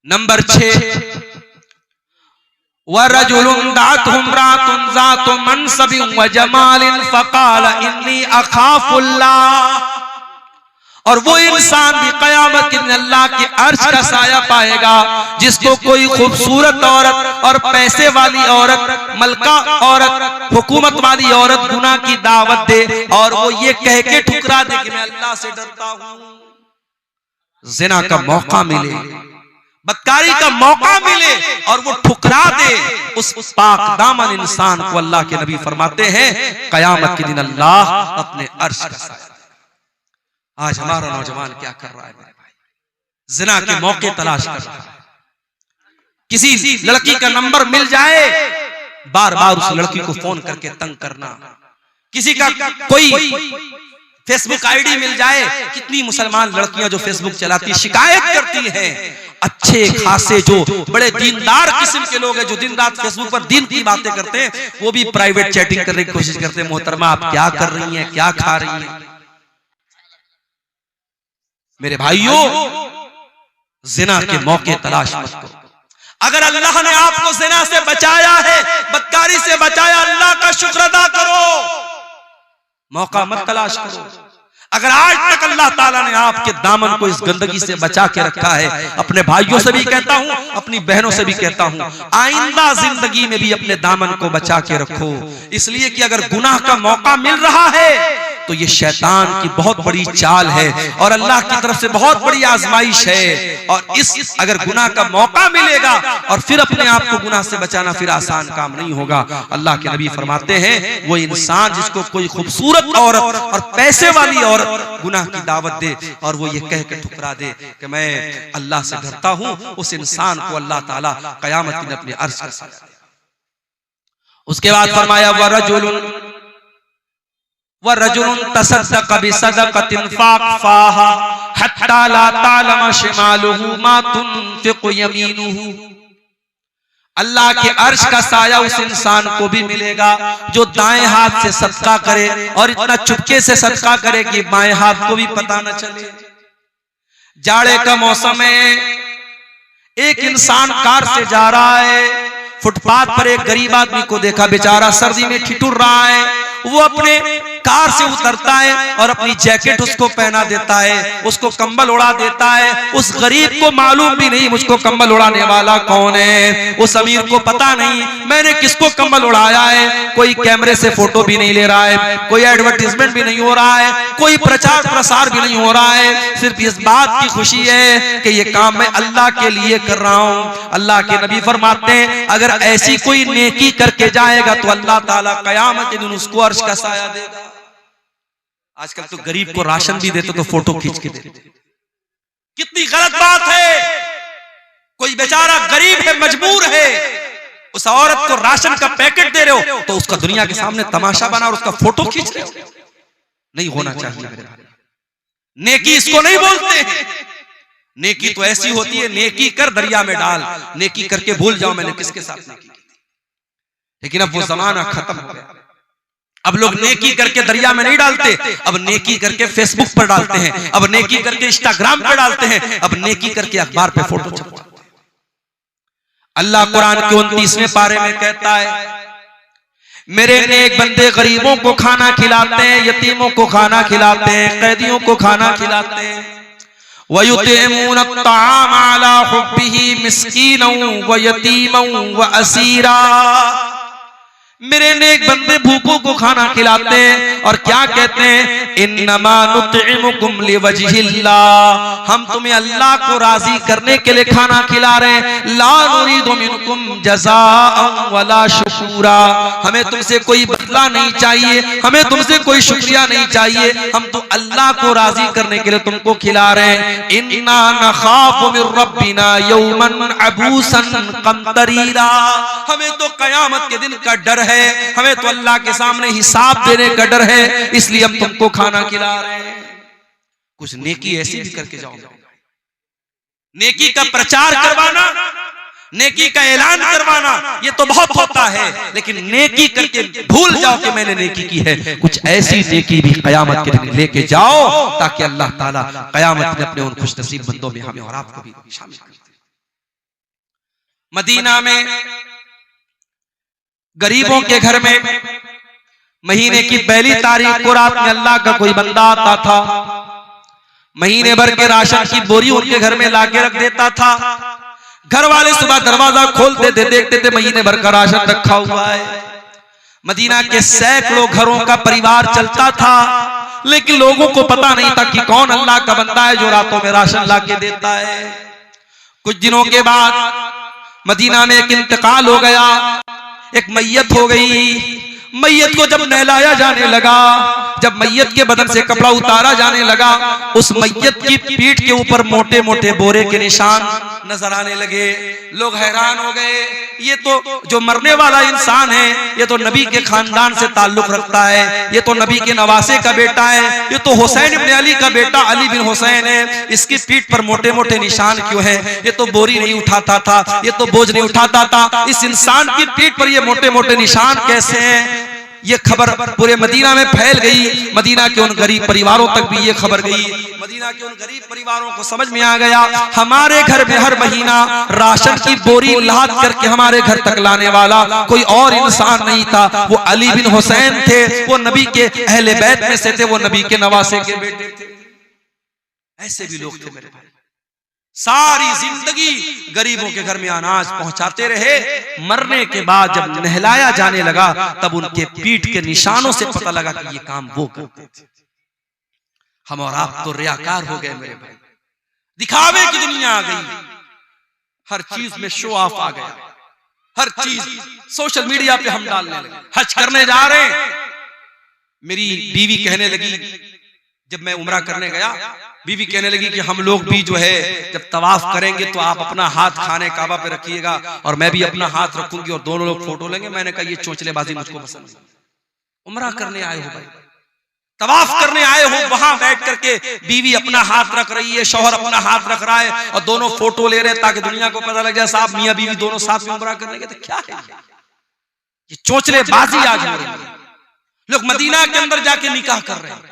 A: नंबर 6, वरजुलुन दातहुम रातुन ज़ातु मनसबिन व जमालिन फ़क़ाल इन्नी अख़ाफ़ुल्लाह। और वो इंसान भी क़यामत के दिन अल्लाह के अर्श का साया पाएगा जिसको कोई खूबसूरत औरत और पैसे वाली औरत, मलका औरत, हुकूमत वाली औरत गुनाह की दावत दे और वो ये कह के ठुकरा दे कि मैं अल्लाह से डरता हूं। ज़िना का मौका मिले, बदकारी का मौका मिले और वो ठुकरा दे, उस पाक दामन इंसान को अल्लाह के नबी फरमाते हैं क़यामत के दिन अल्लाह अपने अर्श का साया। आज हमारा नौजवान क्या कर रहा है मेरे भाई? ज़िना के मौके तलाश कर रहा है। किसी लड़की का नंबर मिल जाए, बार बार उस लड़की को फोन करके तंग करना। किसी का कोई फेसबुक आईडी मिल जाए, कितनी मुसलमान लड़कियां जो फेसबुक चलाती शिकायत करती हैं। अच्छे खासे जो बड़े दीनदार किस्म के लोग हैं जो दिन रात फेसबुक पर दीन की बातें करते हैं, वो भी प्राइवेट चैटिंग करने की कोशिश करते हैं। मोहतरमा आप क्या कर रही हैं, क्या खा रही हैं? मेरे भाइयों, ज़िना के मौके तलाश मत करो। अगर अल्लाह ने आपको ज़िना से बचाया है, बदकारी से बचाया, अल्लाह का शुक्र अदा करो, मौका मत तलाश करो। अगर आज तक अल्लाह ताला ने आपके दामन को इस गंदगी से बचा के रखा है, अपने भाइयों से भी कहता हूं, अपनी बहनों से भी कहता हूं, आइंदा जिंदगी में भी अपने दामन को बचा के रखो। इसलिए कि अगर गुनाह का मौका मिल रहा है तो ये शैतान की बहुत बड़ी चाल है और अल्लाह की तरफ से बहुत बड़ी आजमाइश है। और इस अगर गुनाह का मौका मिलेगा और फिर अपने आप को गुनाह से बचाना फिर आसान काम नहीं होगा। अल्लाह के नबी फरमाते हैं वो इंसान जिसको कोई खूबसूरत औरत और पैसे वाली औरत गुनाह की दावत दे और वो ये कह के ठुकरा दे कि मैं अल्लाह से डरता हूं, उस इंसान को अल्लाह ताला क़यामत के दिन अपने अर्श का साया देगा। उसके बाद फरमाया वरजुलुन तसद्दक़ बिसदक़तिन फ़अख़फ़ाहा हत्ता ला तअलम शिमालुहु मा तुनफ़िक़ु यमीनुहु। अल्लाह के अर्श का साया उस इंसान को भी मिलेगा जो दाएं हाथ से सदका करे और इतना चुपके से सदका करे कि बाएं हाथ को भी पता न चले। जाड़े का मौसम है, एक इंसान कार से जा रहा है, फुटपाथ पर एक गरीब आदमी को देखा, बेचारा सर्दी में ठिठुर रहा है। वो अपने कार से उतरता है और अपनी जैकेट उसको पहना देता है, उसको कंबल उड़ा देता है। उस गरीब को मालूम भी नहीं मुझको कंबल उड़ाने वाला कौन है, उस अमीर को पता नहीं मैंने किसको कंबल उड़ाया है। कोई कैमरे से फोटो भी नहीं ले रहा है, कोई एडवर्टीजमेंट भी नहीं हो रहा है, कोई प्रचार प्रसार भी नहीं हो रहा है। सिर्फ इस बात की खुशी है कि ये काम मैं अल्लाह के लिए कर रहा हूँ। अल्लाह के नबी फरमाते हैं अगर ऐसी कोई नेकी करके जाएगा तो अल्लाह ताला क़यामत के दिन उसको अर्श का साया देगा। आजकल तो गरीब को राशन भी देते तो फोटो खींच के देते, कितनी गलत बात है। कोई बेचारा गरीब है, मजबूर है, उस औरत को राशन का पैकेट दे रहे हो तो उसका दुनिया के सामने तमाशा बना और उसका फोटो खींच रहे हो। नहीं होना चाहिए मेरे भाई। नेकी इसको नहीं बोलते हैं। नेकी तो ऐसी होती है, नेकी कर दरिया में डाल, नेकी करके भूल जाओ मैंने किसके साथ नेकी की। लेकिन अब वो जमाना खत्म हो गया। अब लोग नेकी करके दरिया में नहीं डालते, अब नेकी करके फेसबुक पर डालते हैं, अब नेकी करके इंस्टाग्राम पर डालते हैं, अब नेकी करके अखबार पे फोटो छपवाते हैं। अल्लाह कुरान के 29वें पारे में कहता है मेरे नेक बंदे गरीबों को खाना खिलाते हैं, यतीमों को खाना खिलाते हैं, कैदियों को खाना खिलाते हैं। वयुतिमून अत्ताम अला हुब्बिही मिस्कीनन व यतीमन व असीरा। मेरे नेक बंदे भूखों को खाना खिलाते हैं और क्या कहते हैं इन्नमा नुतइमुकुम लिवजहिल्लाह, हम तुम्हें अल्लाह को राजी करने के लिए खाना खिला रहे हैं। ला नुरीदु मिनकुम जज़ाअन वला शुकूरा, हमें तुमसे कोई बदला नहीं चाहिए, हमें तुमसे कोई शुक्रिया नहीं चाहिए, हम तो अल्लाह को राजी करने के लिए तुमको खिला रहे हैं। इन्ना नखाफु मिर रब्बिना यौमन अबूसन कमतरीरा, हमें तो कयामत के दिन का डर है, हमें तो अल्लाह के सामने हिसाब देने का डर है, इसलिए हम तुमको खाना खिला रहे हैं। कुछ नेकी ऐसी भी करके जाओ, नेकी का प्रचार करवाना, नेकी का ऐलान करवाना ये तो बहुत होता है, लेकिन नेकी करके भूल जाओ कि मैंने नेकी की है। कुछ ऐसी नेकी भी कयामत के दिन लेके जाओ ताकि अल्लाह ताला कयामत में अपने उन खुश नसीब बंदों में हमें और आपको भी शामिल कर दे। मदीना में गरीबों के घर में महीने की पहली तारीख को रात में अल्लाह का कोई बंदा आता था, महीने भर के राशन की बोरी उनके घर में लाके रख देता था। घर वाले सुबह दरवाजा खोलते थे, देखते थे महीने भर का राशन रखा हुआ है। मदीना के सैकड़ों घरों का परिवार चलता था, लेकिन लोगों को पता नहीं था कि कौन अल्लाह का बंदा है जो रातों में राशन लाके देता है। कुछ दिनों के बाद मदीना में एक इंतकाल हो गया, एक मैयत हो गई। मैयत को जब नहलाया जाने लगा, जब मैयत के बदन से कपड़ा उतारा जाने लगा, उस मैयत की पीठ के ऊपर मोटे मोटे बोरे के निशान नजर आने लगे। लोग हैरान हो गए, ये तो जो मरने वाला इंसान है ये तो नबी के खानदान से ताल्लुक रखता है, ये तो नबी के नवासे का बेटा है, ये तो हुसैन इब्न अली का बेटा अली बिन हुसैन है, इसकी पीठ पर मोटे मोटे निशान क्यों है? ये तो बोरी नहीं उठाता था, ये तो बोझ नहीं उठाता था, इस इंसान की पीठ पर ये मोटे मोटे निशान कैसे हैं? ये खबर पूरे मदीना में फैल गई। मदीना के उन गरीब परिवारों तक भी ये खबर गई। मदीना के उन गरीब परिवारों को समझ में आ गया, हमारे घर में हर महीना राशन की बोरी लाद करके हमारे घर तक लाने वाला कोई और इंसान नहीं था, वो अली बिन हुसैन थे, वो नबी के अहले बैत में से थे, वो नबी के नवासे के बेटे थे। ऐसे भी लोग थे मेरे भाई, सारी जिंदगी गरीबों के घर में अनाज पहुंचाते रहे। मरने के बाद जब नहलाया जाने लगा तब उनके पीठ के निशानों से पता लगा कि ये काम वो करते थे। हम और आप तो रियाकार हो गए मेरे भाई, दिखावे की दुनिया आ गई, हर चीज में शो ऑफ आ गया, हर चीज सोशल मीडिया पे हम डालने लगे। हज करने जा रहे हैं, मेरी बीवी कहने लगी, जब मैं उम्रा करने गया, बीवी कहने लगी कि हम लोग भी जो है जब तवाफ करेंगे तो आप अपना हाथ खाने काबा पे रखिएगा और मैं भी अपना हाथ रखूंगी और दोनों लोग फोटो लेंगे। मैंने कहा ये चोंचलेबाजी मुझको पसंद नहीं। उम्रा करने आए हो भाई, तवाफ करने आए हो, वहां बैठ करके बीवी अपना हाथ रख रही है, शौहर अपना हाथ रख रहा है और दोनों फोटो ले रहे हैं ताकि दुनिया को पता लग जाए साहब मियां बीवी दोनों साथ में उम्रा करने गए। तो क्या है ये चोंचलेबाजी आज हो रही है। लोग मदीना के अंदर जाके निकाह कर रहे हैं।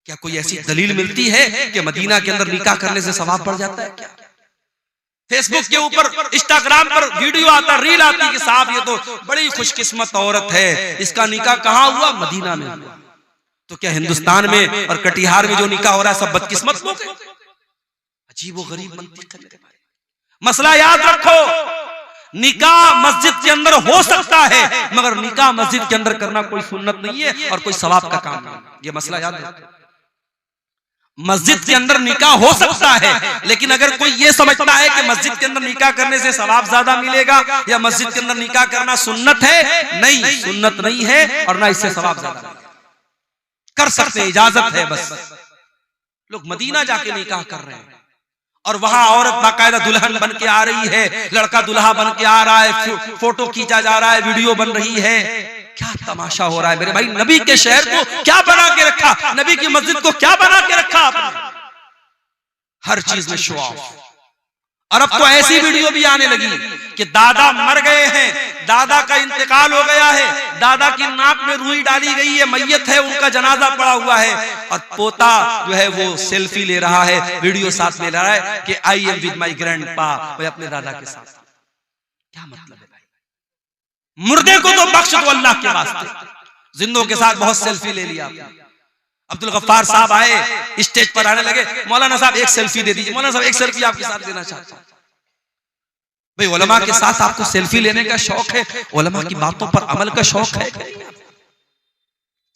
A: क्या कोई ऐसी दलील मिलती है कि मदीना के अंदर निकाह करने से सवाब बढ़ जाता है क्या? फेसबुक के ऊपर, इंस्टाग्राम पर वीडियो आता, रील आती कि साहब ये तो बड़ी खुशकिस्मत औरत है, इसका निकाह कहाँ हुआ? मदीना में हुआ। तो क्या हिंदुस्तान में और कटिहार में जो निकाह हो रहा है सब बदकिस्मत लोग हैं? अजीब व गरीब मंतिक है। मसला याद रखो, निकाह मस्जिद के अंदर हो सकता है मगर निकाह मस्जिद के अंदर करना कोई सुन्नत नहीं है और कोई सवाब का काम नहीं। ये मसला याद रखो। मस्जिद के अंदर निकाह हो सकता है, लेकिन अगर कोई ये समझता है कि मस्जिद के अंदर निकाह करने से सवाब ज्यादा मिलेगा या मस्जिद के अंदर निकाह करना सुन्नत है, नहीं, सुन्नत नहीं है और ना इससे सवाब ज्यादा मिलेगा। कर सकते हैं, इजाजत है बस। लोग मदीना जाके निकाह कर रहे हैं और वहां औरत बाकायदा दुल्हन बन के आ रही है, लड़का दुल्हा बन के आ रहा है, फोटो खींचा जा रहा है, वीडियो बन रही है। क्या तमाशा हो रहा है मेरे भाई। नबी के शहर को क्या बना के रखा, नबी की मस्जिद को क्या बना के रखा आपने? हर चीज में शो ऑफ। और अब तो ऐसी वीडियो भी आने लगी कि दादा मर गए हैं, दादा का इंतकाल हो गया है, दादा की नाक में रुई डाली गई है, मैयत है, उनका जनाजा पड़ा हुआ है और पोता जो है वो सेल्फी ले रहा है, वीडियो साथ में ले रहा है कि I am with my grandpa, मैं अपने दादा के साथ। क्या मतलब है भाई? मुर्दे को तो बख्श दो अल्लाह के वास्ते, जिंदों के साथ बहुत सेल्फी ले लिया आपने। अब्दुल गफ्फार साहब आए, स्टेज पर आने लगे, मौलाना साहब एक सेल्फी दे दीजिए। मौलाना साहब एक सेल्फी आपके साथ लेना चाहता हूं। भाई उलमा के साथ आपको सेल्फी लेने का शौक है, उलमा की बातों पर अमल का शौक है?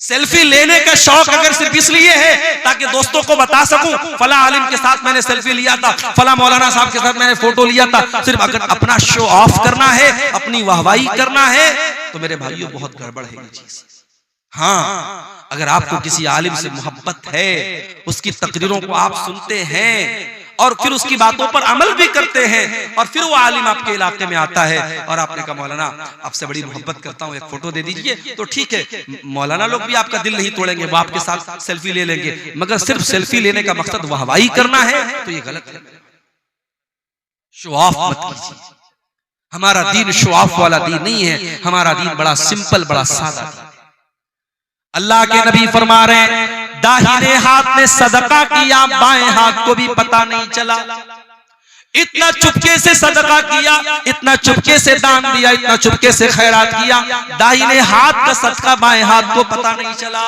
A: सेल्फी लेने का शौक अगर सिर्फ इसलिए है ताकि दोस्तों को बता सकूं फला आलिम के साथ मैंने सेल्फी लिया था, फला मौलाना साहब के साथ मैंने फोटो लिया था, सिर्फ अगर अपना शो ऑफ करना है, अपनी वाहवाही करना है, तो मेरे भाइयों बहुत गड़बड़ है ये चीज। हाँ, अगर आपको किसी आलिम से मोहब्बत है, उसकी तकरीरों को आप सुनते हैं और फिर उसकी बातों पर अमल भी करते हैं, और फिर वो आलिम आपके इलाके में आता है और आपने कहा मौलाना आपसे बड़ी मोहब्बत करता हूँ, एक फोटो दे दीजिए, तो ठीक है, मौलाना लोग भी आपका दिल नहीं तोड़ेंगे, वो आपके साथ सेल्फी ले लेंगे, मगर सिर्फ सेल्फी लेने का मकसद वाहवाही करना है तो ये गलत है। शो ऑफ मत कीजिए। हमारा दीन शो ऑफ वाला दीन नहीं है, हमारा दीन बड़ा सिंपल, बड़ा सादा। अल्लाह के नबी फरमा रहे हैं दाहिने हाथ ने सदका किया, बाएं हाथ को भी पता नहीं चला, इतना चुपके से सदका किया, इतना चुपके से दान दिया, इतना चुपके से खैरात किया, दाहिने हाथ का सदका बाएं हाथ को पता नहीं चला।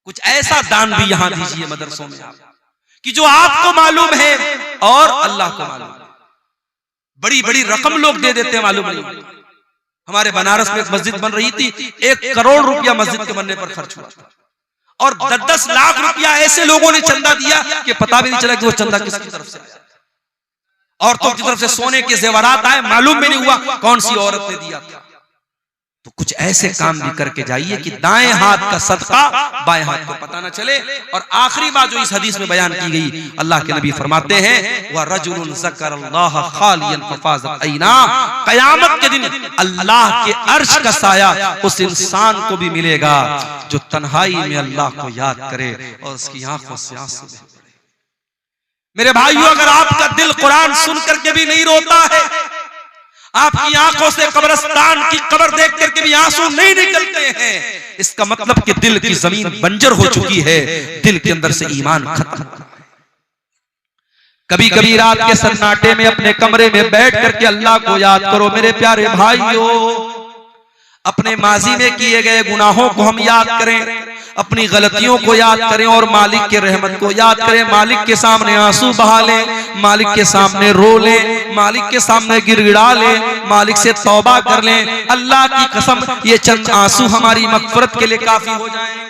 A: कुछ ऐसा दान भी यहां दीजिए मदरसों में आप कि जो आपको मालूम है और अल्लाह को मालूम है। बड़ी बड़ी रकम लोग दे देते हैं, मालूम नहीं। हमारे बनारस में एक मस्जिद बन रही थी, 1 करोड़ रुपया मस्जिद के बनने पर खर्च हुआ था, और 10-10 लाख रुपया ऐसे लोगों ने चंदा दिया कि पता भी नहीं चला कि वो चंदा किसकी तरफ से आया। औरतों की तरफ से सोने के जेवरात आए, मालूम भी नहीं हुआ कौन सी औरत ने दिया था। तो कुछ ऐसे काम भी करके जाइए कि दाएं हाथ का सदका बाएं हाथ को पता न चले। और आखिरी बात जो इस हदीस में बयान की गई, अल्लाह के नबी फरमाते हैं व रजुलुन ज़करल्लाह खालियन फफाज़त ऐना, क़यामत के दिन अल्लाह के अर्श का साया उस इंसान को भी मिलेगा जो तन्हाई में अल्लाह को याद करे और उसकी आंखों से आंसू बहे। मेरे भाइयों, अगर आपका दिल कुरान सुन करके भी नहीं रोता है, आपकी आंखों से कब्रिस्तान की कब्र देख करके भी आंसू नहीं निकलते हैं, इसका मतलब कि दिल की जमीन बंजर हो चुकी है, दिल के अंदर से ईमान खत्म। कभी कभी रात के सन्नाटे में अपने कमरे में बैठ करके अल्लाह को याद करो। मेरे प्यारे भाइयों, अपने माजी में किए गए गुनाहों को हम याद करें, अपनी गलतियों को याद करें और मालिक के रहमत को याद करें। मालिक के सामने आंसू बहा लें, मालिक के सामने रो लें, मालिक के सामने गिड़गिड़ा लें, मालिक से तौबा कर लें। अल्लाह की कसम, ये चंद आंसू हमारी मग़फ़िरत के लिए काफी हो जाएंगे।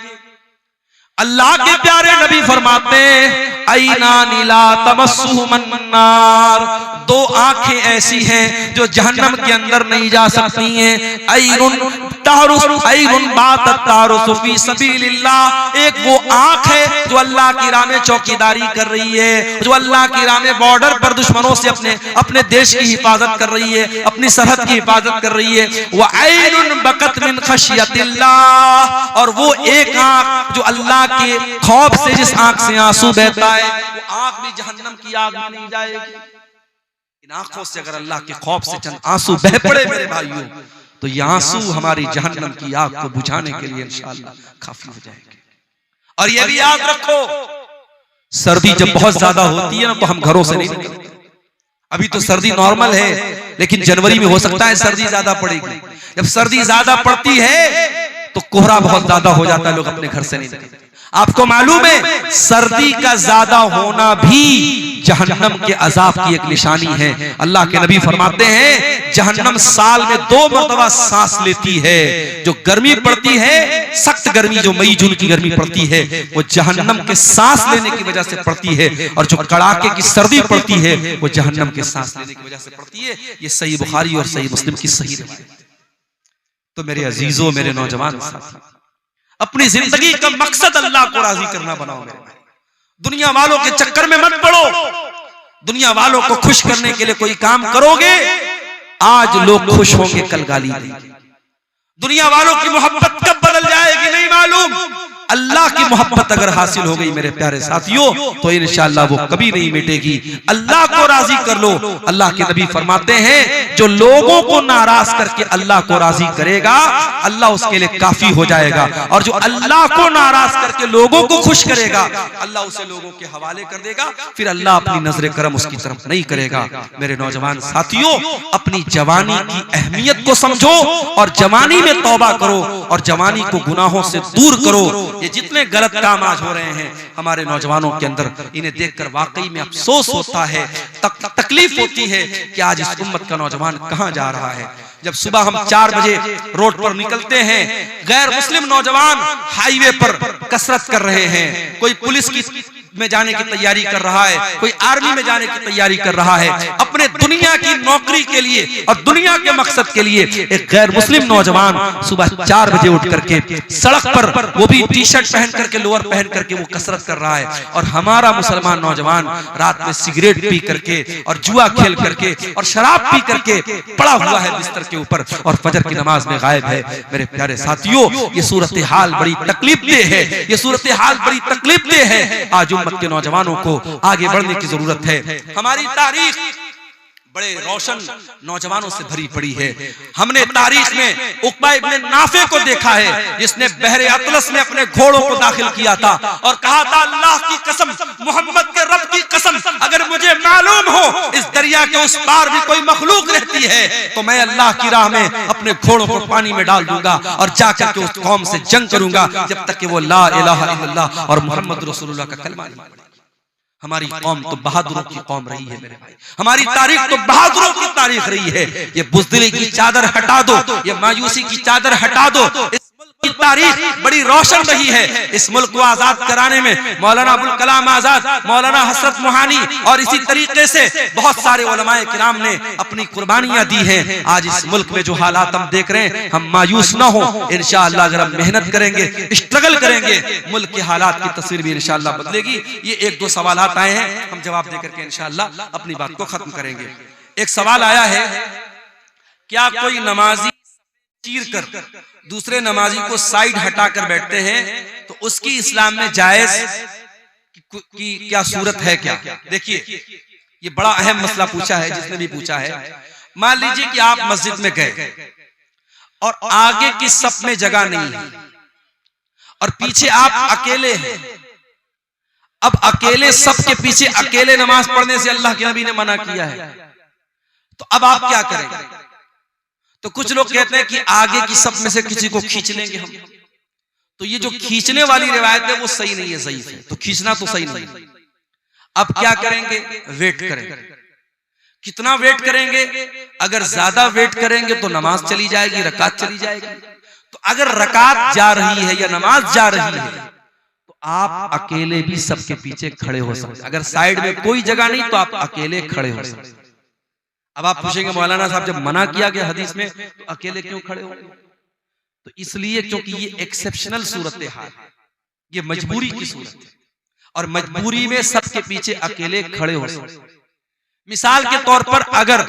A: अल्लाह के प्यारे नबी फरमाते ऐना नीला तमस्सुहु मन्नार, 2 आंखें ऐसी हैं जो जहन्नम के अंदर नहीं जा सकती हैं। ऐनुन बातत तारुसु फी सबीलिल्लाह, एक वो आंख है जो अल्लाह की राह में चौकीदारी कर रही है, जो अल्लाह की राह में बॉर्डर पर दुश्मनों से अपने देश की हिफाजत कर रही है, अपनी सरहद की हिफाजत कर रही है। व ऐनुन बकत मिन खशियतिल्लाह, और वो एक आंख जो अल्लाह के खौफ से, जिस आंख से आंसू बहता है, वो आंख भी जहन्नम की आग में नहीं जाएगी। इन आंखों से अगर अल्लाह के खौफ से चंद आंसू बह पड़े मेरे भाइयों, तो ये आंसू हमारी जहन्नम की आग को बुझाने के लिए इंशाअल्लाह काफी हो जाएंगे। और ये भी याद रखो, सर्दी जब बहुत ज्यादा होती है ना, तो हम घरों से नहीं निकलते। अभी तो सर्दी नॉर्मल है, लेकिन जनवरी में हो सकता है सर्दी ज्यादा पड़ेगी। जब सर्दी ज्यादा पड़ती है तो कोहरा बहुत ज्यादा हो जाता है, लोग अपने घर से नहीं निकलते। आपको मालूम है, सर्दी का ज्यादा होना भी जहन्नम के अजाब की एक निशानी है। अल्लाह के नबी फरमाते हैं जहन्नम साल में 2 मरतबा सांस लेती है। जो गर्मी पड़ती है, सख्त गर्मी, जो मई जून की गर्मी पड़ती है, वो जहन्नम के सांस लेने की वजह से पड़ती है, और जो कड़ाके की सर्दी पड़ती है वो जहन्नम के सांस लेने की वजह से पड़ती है। ये सही बुखारी और सही मुस्लिम की सही रिवायत है। तो मेरे अजीजों, मेरे नौजवान साथी, अपनी जिंदगी का मकसद अल्लाह को राजी करना बनाओ। मेरे भाई, दुनिया वालों के चक्कर में मत पड़ो। दुनिया वालों को खुश करने के लिए कोई काम करोगे, आज लोग खुश होंगे, कल गाली देंगे। दुनिया वालों की मोहब्बत कब बदल जाएगी नहीं मालूम। अल्लाह की मोहब्बत अगर हासिल हो गई मेरे प्यारे साथियों, तो इंशाअल्लाह वो कभी नहीं मिटेगी। अल्लाह को राजी कर लो। अल्लाह के नबी फरमाते हैं जो लोगों को नाराज करके अल्लाह को राजी करेगा, अल्लाह उसके लिए काफी हो जाएगा। और जो अल्लाह को नाराज करके लोगों को खुश करेगा, अल्लाह उसे लोगों के हवाले कर देगा, फिर अल्लाह अपनी नजर करम उसकी तरफ नहीं करेगा। मेरे नौजवान साथियों, अपनी जवानी की अहमियत को समझो और जवानी में तौबा करो और जवानी को गुनाहों से दूर करो। ये जितने गलत काम आज हो रहे हैं हमारे नौजवानों के अंदर, इन्हें देखकर वाकई में अफसोस होता है, तकलीफ होती है कि आज इस उम्मत का नौजवान कहां जा रहा है। जब सुबह हम 4 बजे रोड पर निकलते हैं, गैर मुस्लिम नौजवान हाईवे पर कसरत कर रहे हैं, कोई पुलिस की में जाने की तैयारी कर रहा है, कोई आर्मी में जाने की तैयारी कर रहा है, अपने दुनिया की नौकरी के लिए और दुनिया के मकसद के लिए एक गैर मुस्लिम नौजवान सुबह 4 बजे उठ करके सड़क पर, वो भी टी शर्ट पहन करके, लोअर पहन करके वो कसरत कर रहा है। और हमारा मुसलमान नौजवान रात में सिगरेट पी करके और जुआ खेल करके और शराब पी करके पड़ा हुआ है बिस्तर के ऊपर और फजर की नमाज में गायब है। मेरे प्यारे साथियों, ये सूरत हाल बड़ी तकलीफदेह है, ये सूरत हाल बड़ी तकलीफदेह है। आज उम्मत के नौजवानों को आगे बढ़ने की जरूरत है। हमारी तारीख बड़े रोशन नौजवानों से भरी पड़ी है। हमने तारीख में उक़बा इब्न नाफे को देखा है, जिसने बहरे अतलस में अपने घोड़ों को दाखिल किया था और कहा था, अल्लाह की कसम, मोहम्मद के रब की कसम, अगर मुझे मालूम हो इस दरिया के उस पार भी कोई मखलूक रहती है तो मैं अल्लाह की राह में अपने घोड़ों को पानी में डाल दूंगा और जाकर के उस कौम से जंग करूंगा जब तक कि वो ला इलाहा इल्लल्लाह और मोहम्मद रसूलुल्लाह का कलमा नहीं पढ़े। हमारी कौम तो बहादुरों की कौम रही है मेरे भाई, हमारी तारीख तो बहादुरों की तारीख रही है। ये बुज़दिली की चादर हटा दो, ये मायूसी की चादर हटा दो। इस मुल्क की तारीख बड़ी रोशन रही है। इस मुल्क को आजाद कराने में मौलाना अबुल कलाम आजाद, मौलाना हसरत मोहानी और इसी तरीके से बहुत सारे उलमाए किराम ने अपनी कुर्बानियां दी हैं। आज इस मुल्क में जो हालात हम देख रहे हैं, हम मायूस ना हो। इंशाअल्लाह अगर हम मेहनत करेंगे, स्ट्रगल करेंगे, मुल्क के हालात की तस्वीर भी इंशाअल्लाह बदलेगी। ये 1-2 सवालात आए हैं, हम जवाब देकर के इंशाअल्लाह अपनी बात को खत्म करेंगे। एक सवाल आया है, क्या कोई नमाजी चीर कर दूसरे नमाजी को साइड हटाकर बैठते हैं तो उसकी इस्लाम में जायज की क्या सूरत है क्या? देखिए, ये बड़ा अहम मसला पूछा है जिसने भी पूछा है। मान लीजिए कि आप मस्जिद में गए और आगे की सफ में जगह नहीं है और पीछे आप अकेले हैं। अब अकेले सफ के पीछे अकेले नमाज पढ़ने से अल्लाह के नबी ने मना किया है, तो अब आप क्या करेंगे? तो कुछ लोग कहते हैं कि आगे की सफ में से किसी को खींच लेंगे हम। तो ये जो खींचने वाली रिवायत है वो सही नहीं है, ज़ईफ है, तो खींचना तो सही नहीं है। अब क्या करेंगे? वेट करेंगे। कितना वेट करेंगे? अगर ज्यादा वेट करेंगे तो नमाज चली जाएगी, रकात चली जाएगी। तो अगर रकात जा रही है या नमाज जा रही है तो आप अकेले भी सबके पीछे खड़े हो सकते। अगर साइड में कोई जगह नहीं तो आप अकेले खड़े हो सकते। अब आप पूछेंगे, मौलाना साहब जब मना किया गया हदीस में तो अकेले क्यों खड़े हो? तो इसलिए क्योंकि ये एक्सेप्शनल सूरत हाल, ये मजबूरी की सूरत है और मजबूरी में सबके पीछे अकेले खड़े हो सकते। मिसाल के तौर पर अगर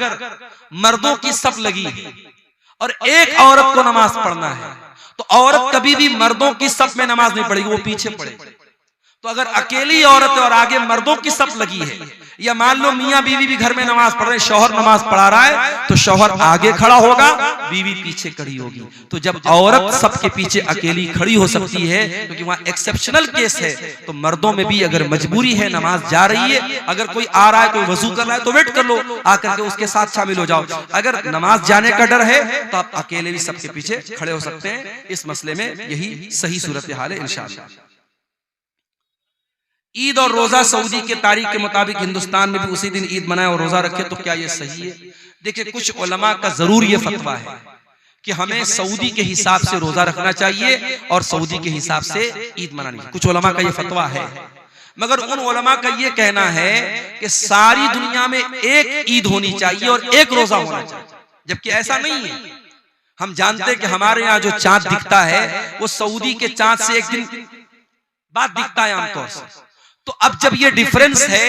A: मर्दों की सफ लगी है और एक औरत को नमाज पढ़ना है तो औरत कभी भी मर्दों की सफ में नमाज नहीं पढ़ेगी, वो पीछे पढ़ेगी। तो अगर अकेली औरत और आगे मर्दों की सफ लगी है, या मान लो मियां बीवी भी घर में नमाज पढ़ रहे हैं, शौहर नमाज पढ़ा रहा है तो शौहर आगे खड़ा होगा, बीवी पीछे खड़ी होगी। तो जब औरत सबके पीछे अकेली खड़ी हो सकती है क्योंकि वहां एक्सेप्शनल केस है, तो मर्दों में भी अगर मजबूरी है, नमाज जा रही है, अगर कोई आ रहा है, कोई वजू कर रहा है तो वेट कर लो, आकर के उसके साथ शामिल हो जाओ। अगर नमाज जाने का डर है तो आप अकेले भी सबके पीछे खड़े हो सकते हैं। इस मसले में यही सही सूरत हाल है इंशाअल्लाह। ईद और रोजा सऊदी के तारीख के मुताबिक हिंदुस्तान में भी उसी दिन ईद मनाए और रोजा रखे, तो क्या ये सही है? देखिए, कुछ उलमा का जरूर ये फतवा है कि हमें सऊदी के हिसाब से रोजा रखना चाहिए और सऊदी के हिसाब से ईद मनानी चाहिए। कुछ उलमा का ये फतवा है, मगर उन उलमा का ये कहना है कि सारी दुनिया में एक ईद होनी चाहिए और एक रोजा होना चाहिए, जबकि ऐसा नहीं है। हम जानते हैं कि हमारे यहाँ जो चांद दिखता है वो सऊदी के चांद से एक दिन बाद दिखता है आमतौर से। तो अब जब ये डिफरेंस है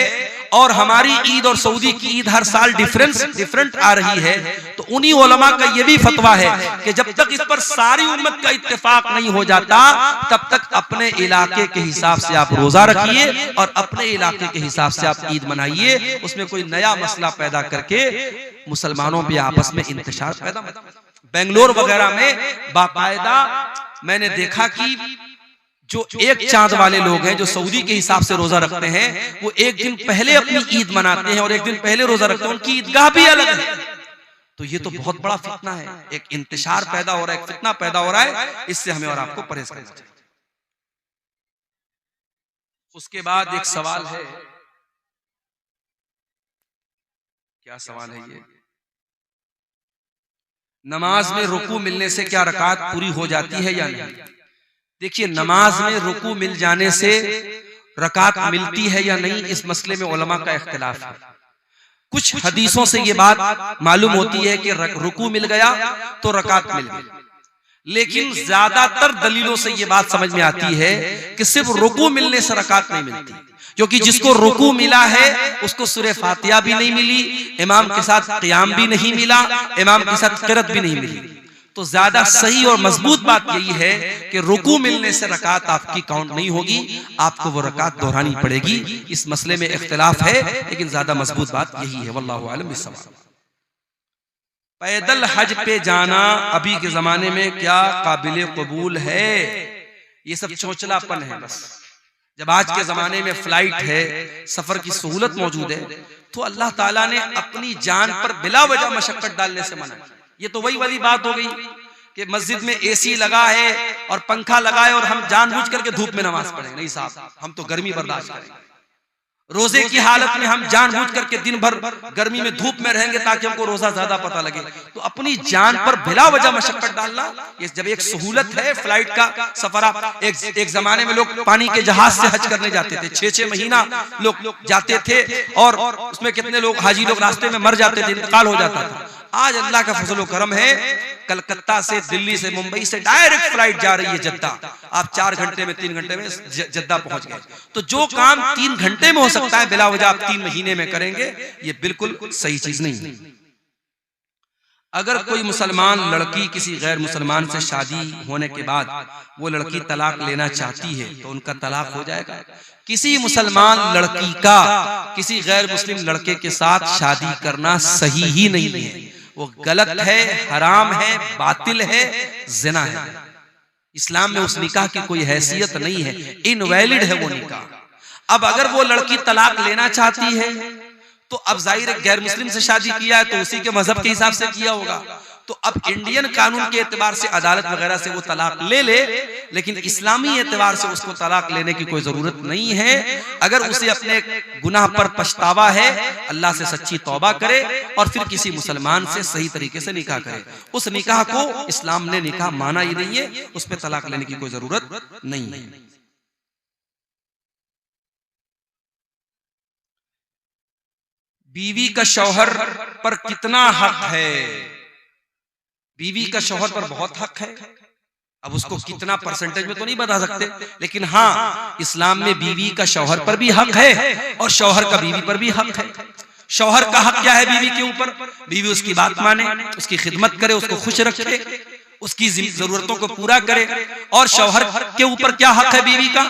A: और हमारी ईद और सऊदी की ईद हर साल डिफरेंट आ रही है, तो उन्हीं उलमा का ये भी फतवा है कि जब तक इस पर सारी उम्मत का इत्तेफाक नहीं हो जाता तब तक अपने इलाके के हिसाब से आप रोजा रखिए और अपने इलाके के हिसाब से आप ईद मनाइए। उसमें कोई नया मसला पैदा करके मुसलमानों में आपस में इंतशार पैदा मत। बेंगलोर वगैरह में बाकायदा मैंने देखा कि जो एक चांद वाले लोग हैं जो सऊदी के हिसाब से रोजा रखते हैं, वो एक दिन पहले अपनी ईद मनाते हैं और एक दिन पहले रोजा रखते हैं, उनकी ईदगाह भी अलग है। तो ये तो बहुत बड़ा फितना है, एक इंतशार पैदा हो रहा है, एक फितना पैदा हो रहा है। इससे हमें और आपको परहेज करना चाहिए। उसके बाद एक सवाल है, क्या सवाल है ये? नमाज में रुकू मिलने से क्या रकात पूरी हो जाती है या नहीं? देखिए, नमाज में रुकू मिल जाने से रकात मिलती है या नहीं, इस मसले में उलमा का इख्तिलाफ है। कुछ हदीसों से ये बात मालूम होती है कि रुकू मिल गया तो रकात मिल गई, लेकिन ज्यादातर दलीलों से ये बात समझ में आती है कि सिर्फ रुकू मिलने से रकात नहीं मिलती, क्योंकि जिसको रुकू मिला है उसको सूरह फातिहा भी नहीं मिली, इमाम के साथ क़ियाम भी नहीं मिला, इमाम के साथ क़िरात भी नहीं मिली। तो ज्यादा सही और मजबूत बात यही है कि रुकू मिलने से रकात आपकी काउंट नहीं होगी, आपको वो रकात दोहरानी पड़ेगी। इस मसले में इख्तिलाफ है, लेकिन ज्यादा मजबूत बात यही है। वल्लाहु आलम बिस्सवाब। पैदल हज पे जाना अभी के जमाने में क्या काबिल कबूल है? ये सब चौचलापन है बस। जब आज के जमाने में फ्लाइट है, सफर की सहूलत मौजूद है, तो अल्लाह ताला ने अपनी जान पर बिला वजह मशक्कत डालने से मना। ये तो वही वाली बात हो गई कि मस्जिद में एसी लगा है और पंखा लगा है और हम जानबूझ करके धूप में नमाज पढ़ेंगे। नहीं साहब, हम तो गर्मी बर्दाश्त करेंगे। रोजे की हालत में हम जानबूझ करके दिन भर गर्मी में धूप में रहेंगे ताकि हमको रोजा ज्यादा पता लगे। तो अपनी जान पर बिला वजह मशक्कत डालना, ये जब एक सहूलत है फ्लाइट का सफर। एक जमाने में लोग पानी के जहाज से हज करने जाते थे, 6-6 महीना लोग जाते थे और उसमें कितने लोग हाजी लोग रास्ते में मर जाते थे, इंतकाल हो जाता था। आज अल्लाह का फजल करम है, कलकत्ता से, दिल्ली से, मुंबई से डायरेक्ट फ्लाइट जा रही है जद्दा। आप 4 घंटे में 3 घंटे में जद्दा पहुंच गए। तो जो काम 3 घंटे में हो सकता है बिला वजह आप 3 महीने में करेंगे, ये बिल्कुल सही चीज नहीं। अगर कोई मुसलमान लड़की किसी गैर मुसलमान से शादी होने के बाद वो लड़की तलाक लेना चाहती है तो उनका तलाक हो जाएगा? किसी मुसलमान लड़की का किसी गैर मुस्लिम लड़के के साथ शादी करना सही ही नहीं है, वो गलत है, हराम है, बातिल है, जिना है। इस्लाम में उस निकाह की कोई हैसियत नहीं है, इनवैलिड है वो निकाह। अब अगर वो लड़की तलाक लेना चाहती है तो अब जाहिर है गैर मुस्लिम से शादी किया है तो उसी के मजहब के हिसाब से किया होगा। तो अब इंडियन कानून के एतबार से अदालत वगैरह से वो तलाक ले ले, लेकिन इस्लामी एतबार से उसको तलाक लेने की कोई जरूरत नहीं है। अगर उसे अपने गुनाह पर पछतावा है, अल्लाह से सच्ची तौबा करे और फिर किसी मुसलमान से सही तरीके से निकाह करे। उस निकाह को इस्लाम ने निकाह माना ही नहीं है, उस पर तलाक लेने की कोई जरूरत नहीं है। बीवी का शौहर पर कितना हक है? बीवी का शौहर पर बहुत हक है। अब उसको कितना परसेंटेज में तो नहीं बता सकते, लेकिन हाँ, इस्लाम में बीवी का शौहर पर भी हक है और शौहर का बीवी पर भी हक है। शौहर का हक क्या है बीवी के ऊपर? बीवी उसकी बात माने, उसकी खिदमत करे, उसको खुश रखे, उसकी जरूरतों को पूरा करे। और शौहर के ऊपर क्या हक है बीवी का?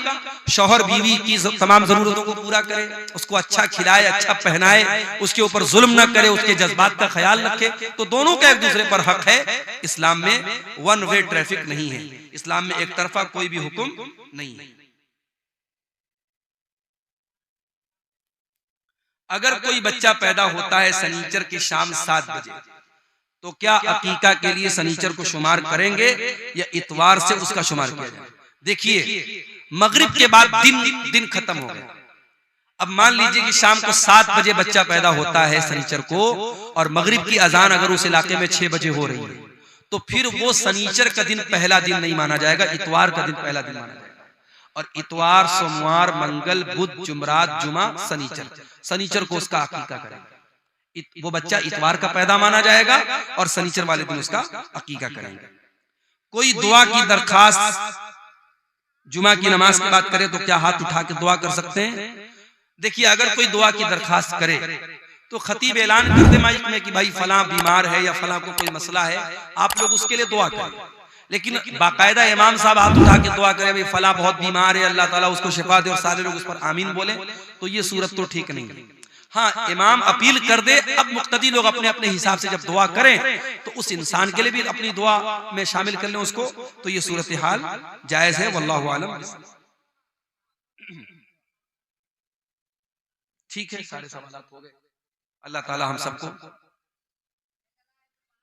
A: शौहर बीवी की तमाम जरूरतों को पूरा करे, उसको अच्छा खिलाए, अच्छा पहनाए, उसके ऊपर जुल्म न करे, उसके जज्बात का ख्याल रखे। तो दोनों का एक दूसरे पर हक है। इस्लाम में वन वे ट्रैफिक नहीं है, इस्लाम में एक तरफा कोई भी हुक्म नहीं है। अगर कोई बच्चा पैदा होता है सनीचर की शाम 7 बजे, तो क्या अकीका के लिए सनीचर को शुमार करेंगे या इतवार से उसका शुमार किया जाए? देखिए, मगरिब के बाद दिन खत्म हो गया। अब मान लीजिए कि शाम को 7 बजे बच्चा पैदा होता है सनीचर को और मगरिब की अजान अगर उस इलाके में 6 बजे हो रही है, तो फिर वो सनीचर का दिन पहला दिन नहीं माना जाएगा, इतवार का दिन पहला दिन माना जाएगा। और इतवार, सोमवार, मंगल, बुध, जुमरात, जुमा, सनीचर को उसका अकीका करेगा। वो बच्चा इतवार का पैदा माना जाएगा और सनीचर वाले दिन उसका अकीका करेंगे। कोई दुआ की दरखास्त जुमा की नमाज की बात करे तो क्या हाथ उठा के दुआ कर सकते हैं? देखिए, अगर कोई दुआ की दरखास्त करे तो खतीब ऐलान कर दे माइक में कि भाई फलां बीमार है या फलां को कोई मसला है, आप लोग उसके लिए दुआ करें। लेकिन बाकायदा इमाम साहब हाथ उठा के दुआ करें भाई फलां बहुत बीमार है, अल्लाह ताला उसको शिफा दे और सारे लोग उस पर आमीन बोले, तो ये सूरत तो ठीक नहीं है। हाँ, इमाम अपील कर दे, अब मुक्तदी लोग अपने अपने हिसाब से जब दुआ करें तो उस इंसान के लिए भी अपनी दुआ में शामिल कर लें उसको, तो ये सूरत हाल जायज है। वल्लाहु आलम। ठीक है, सारे सवाल हो गए। अल्लाह ताला हम सबको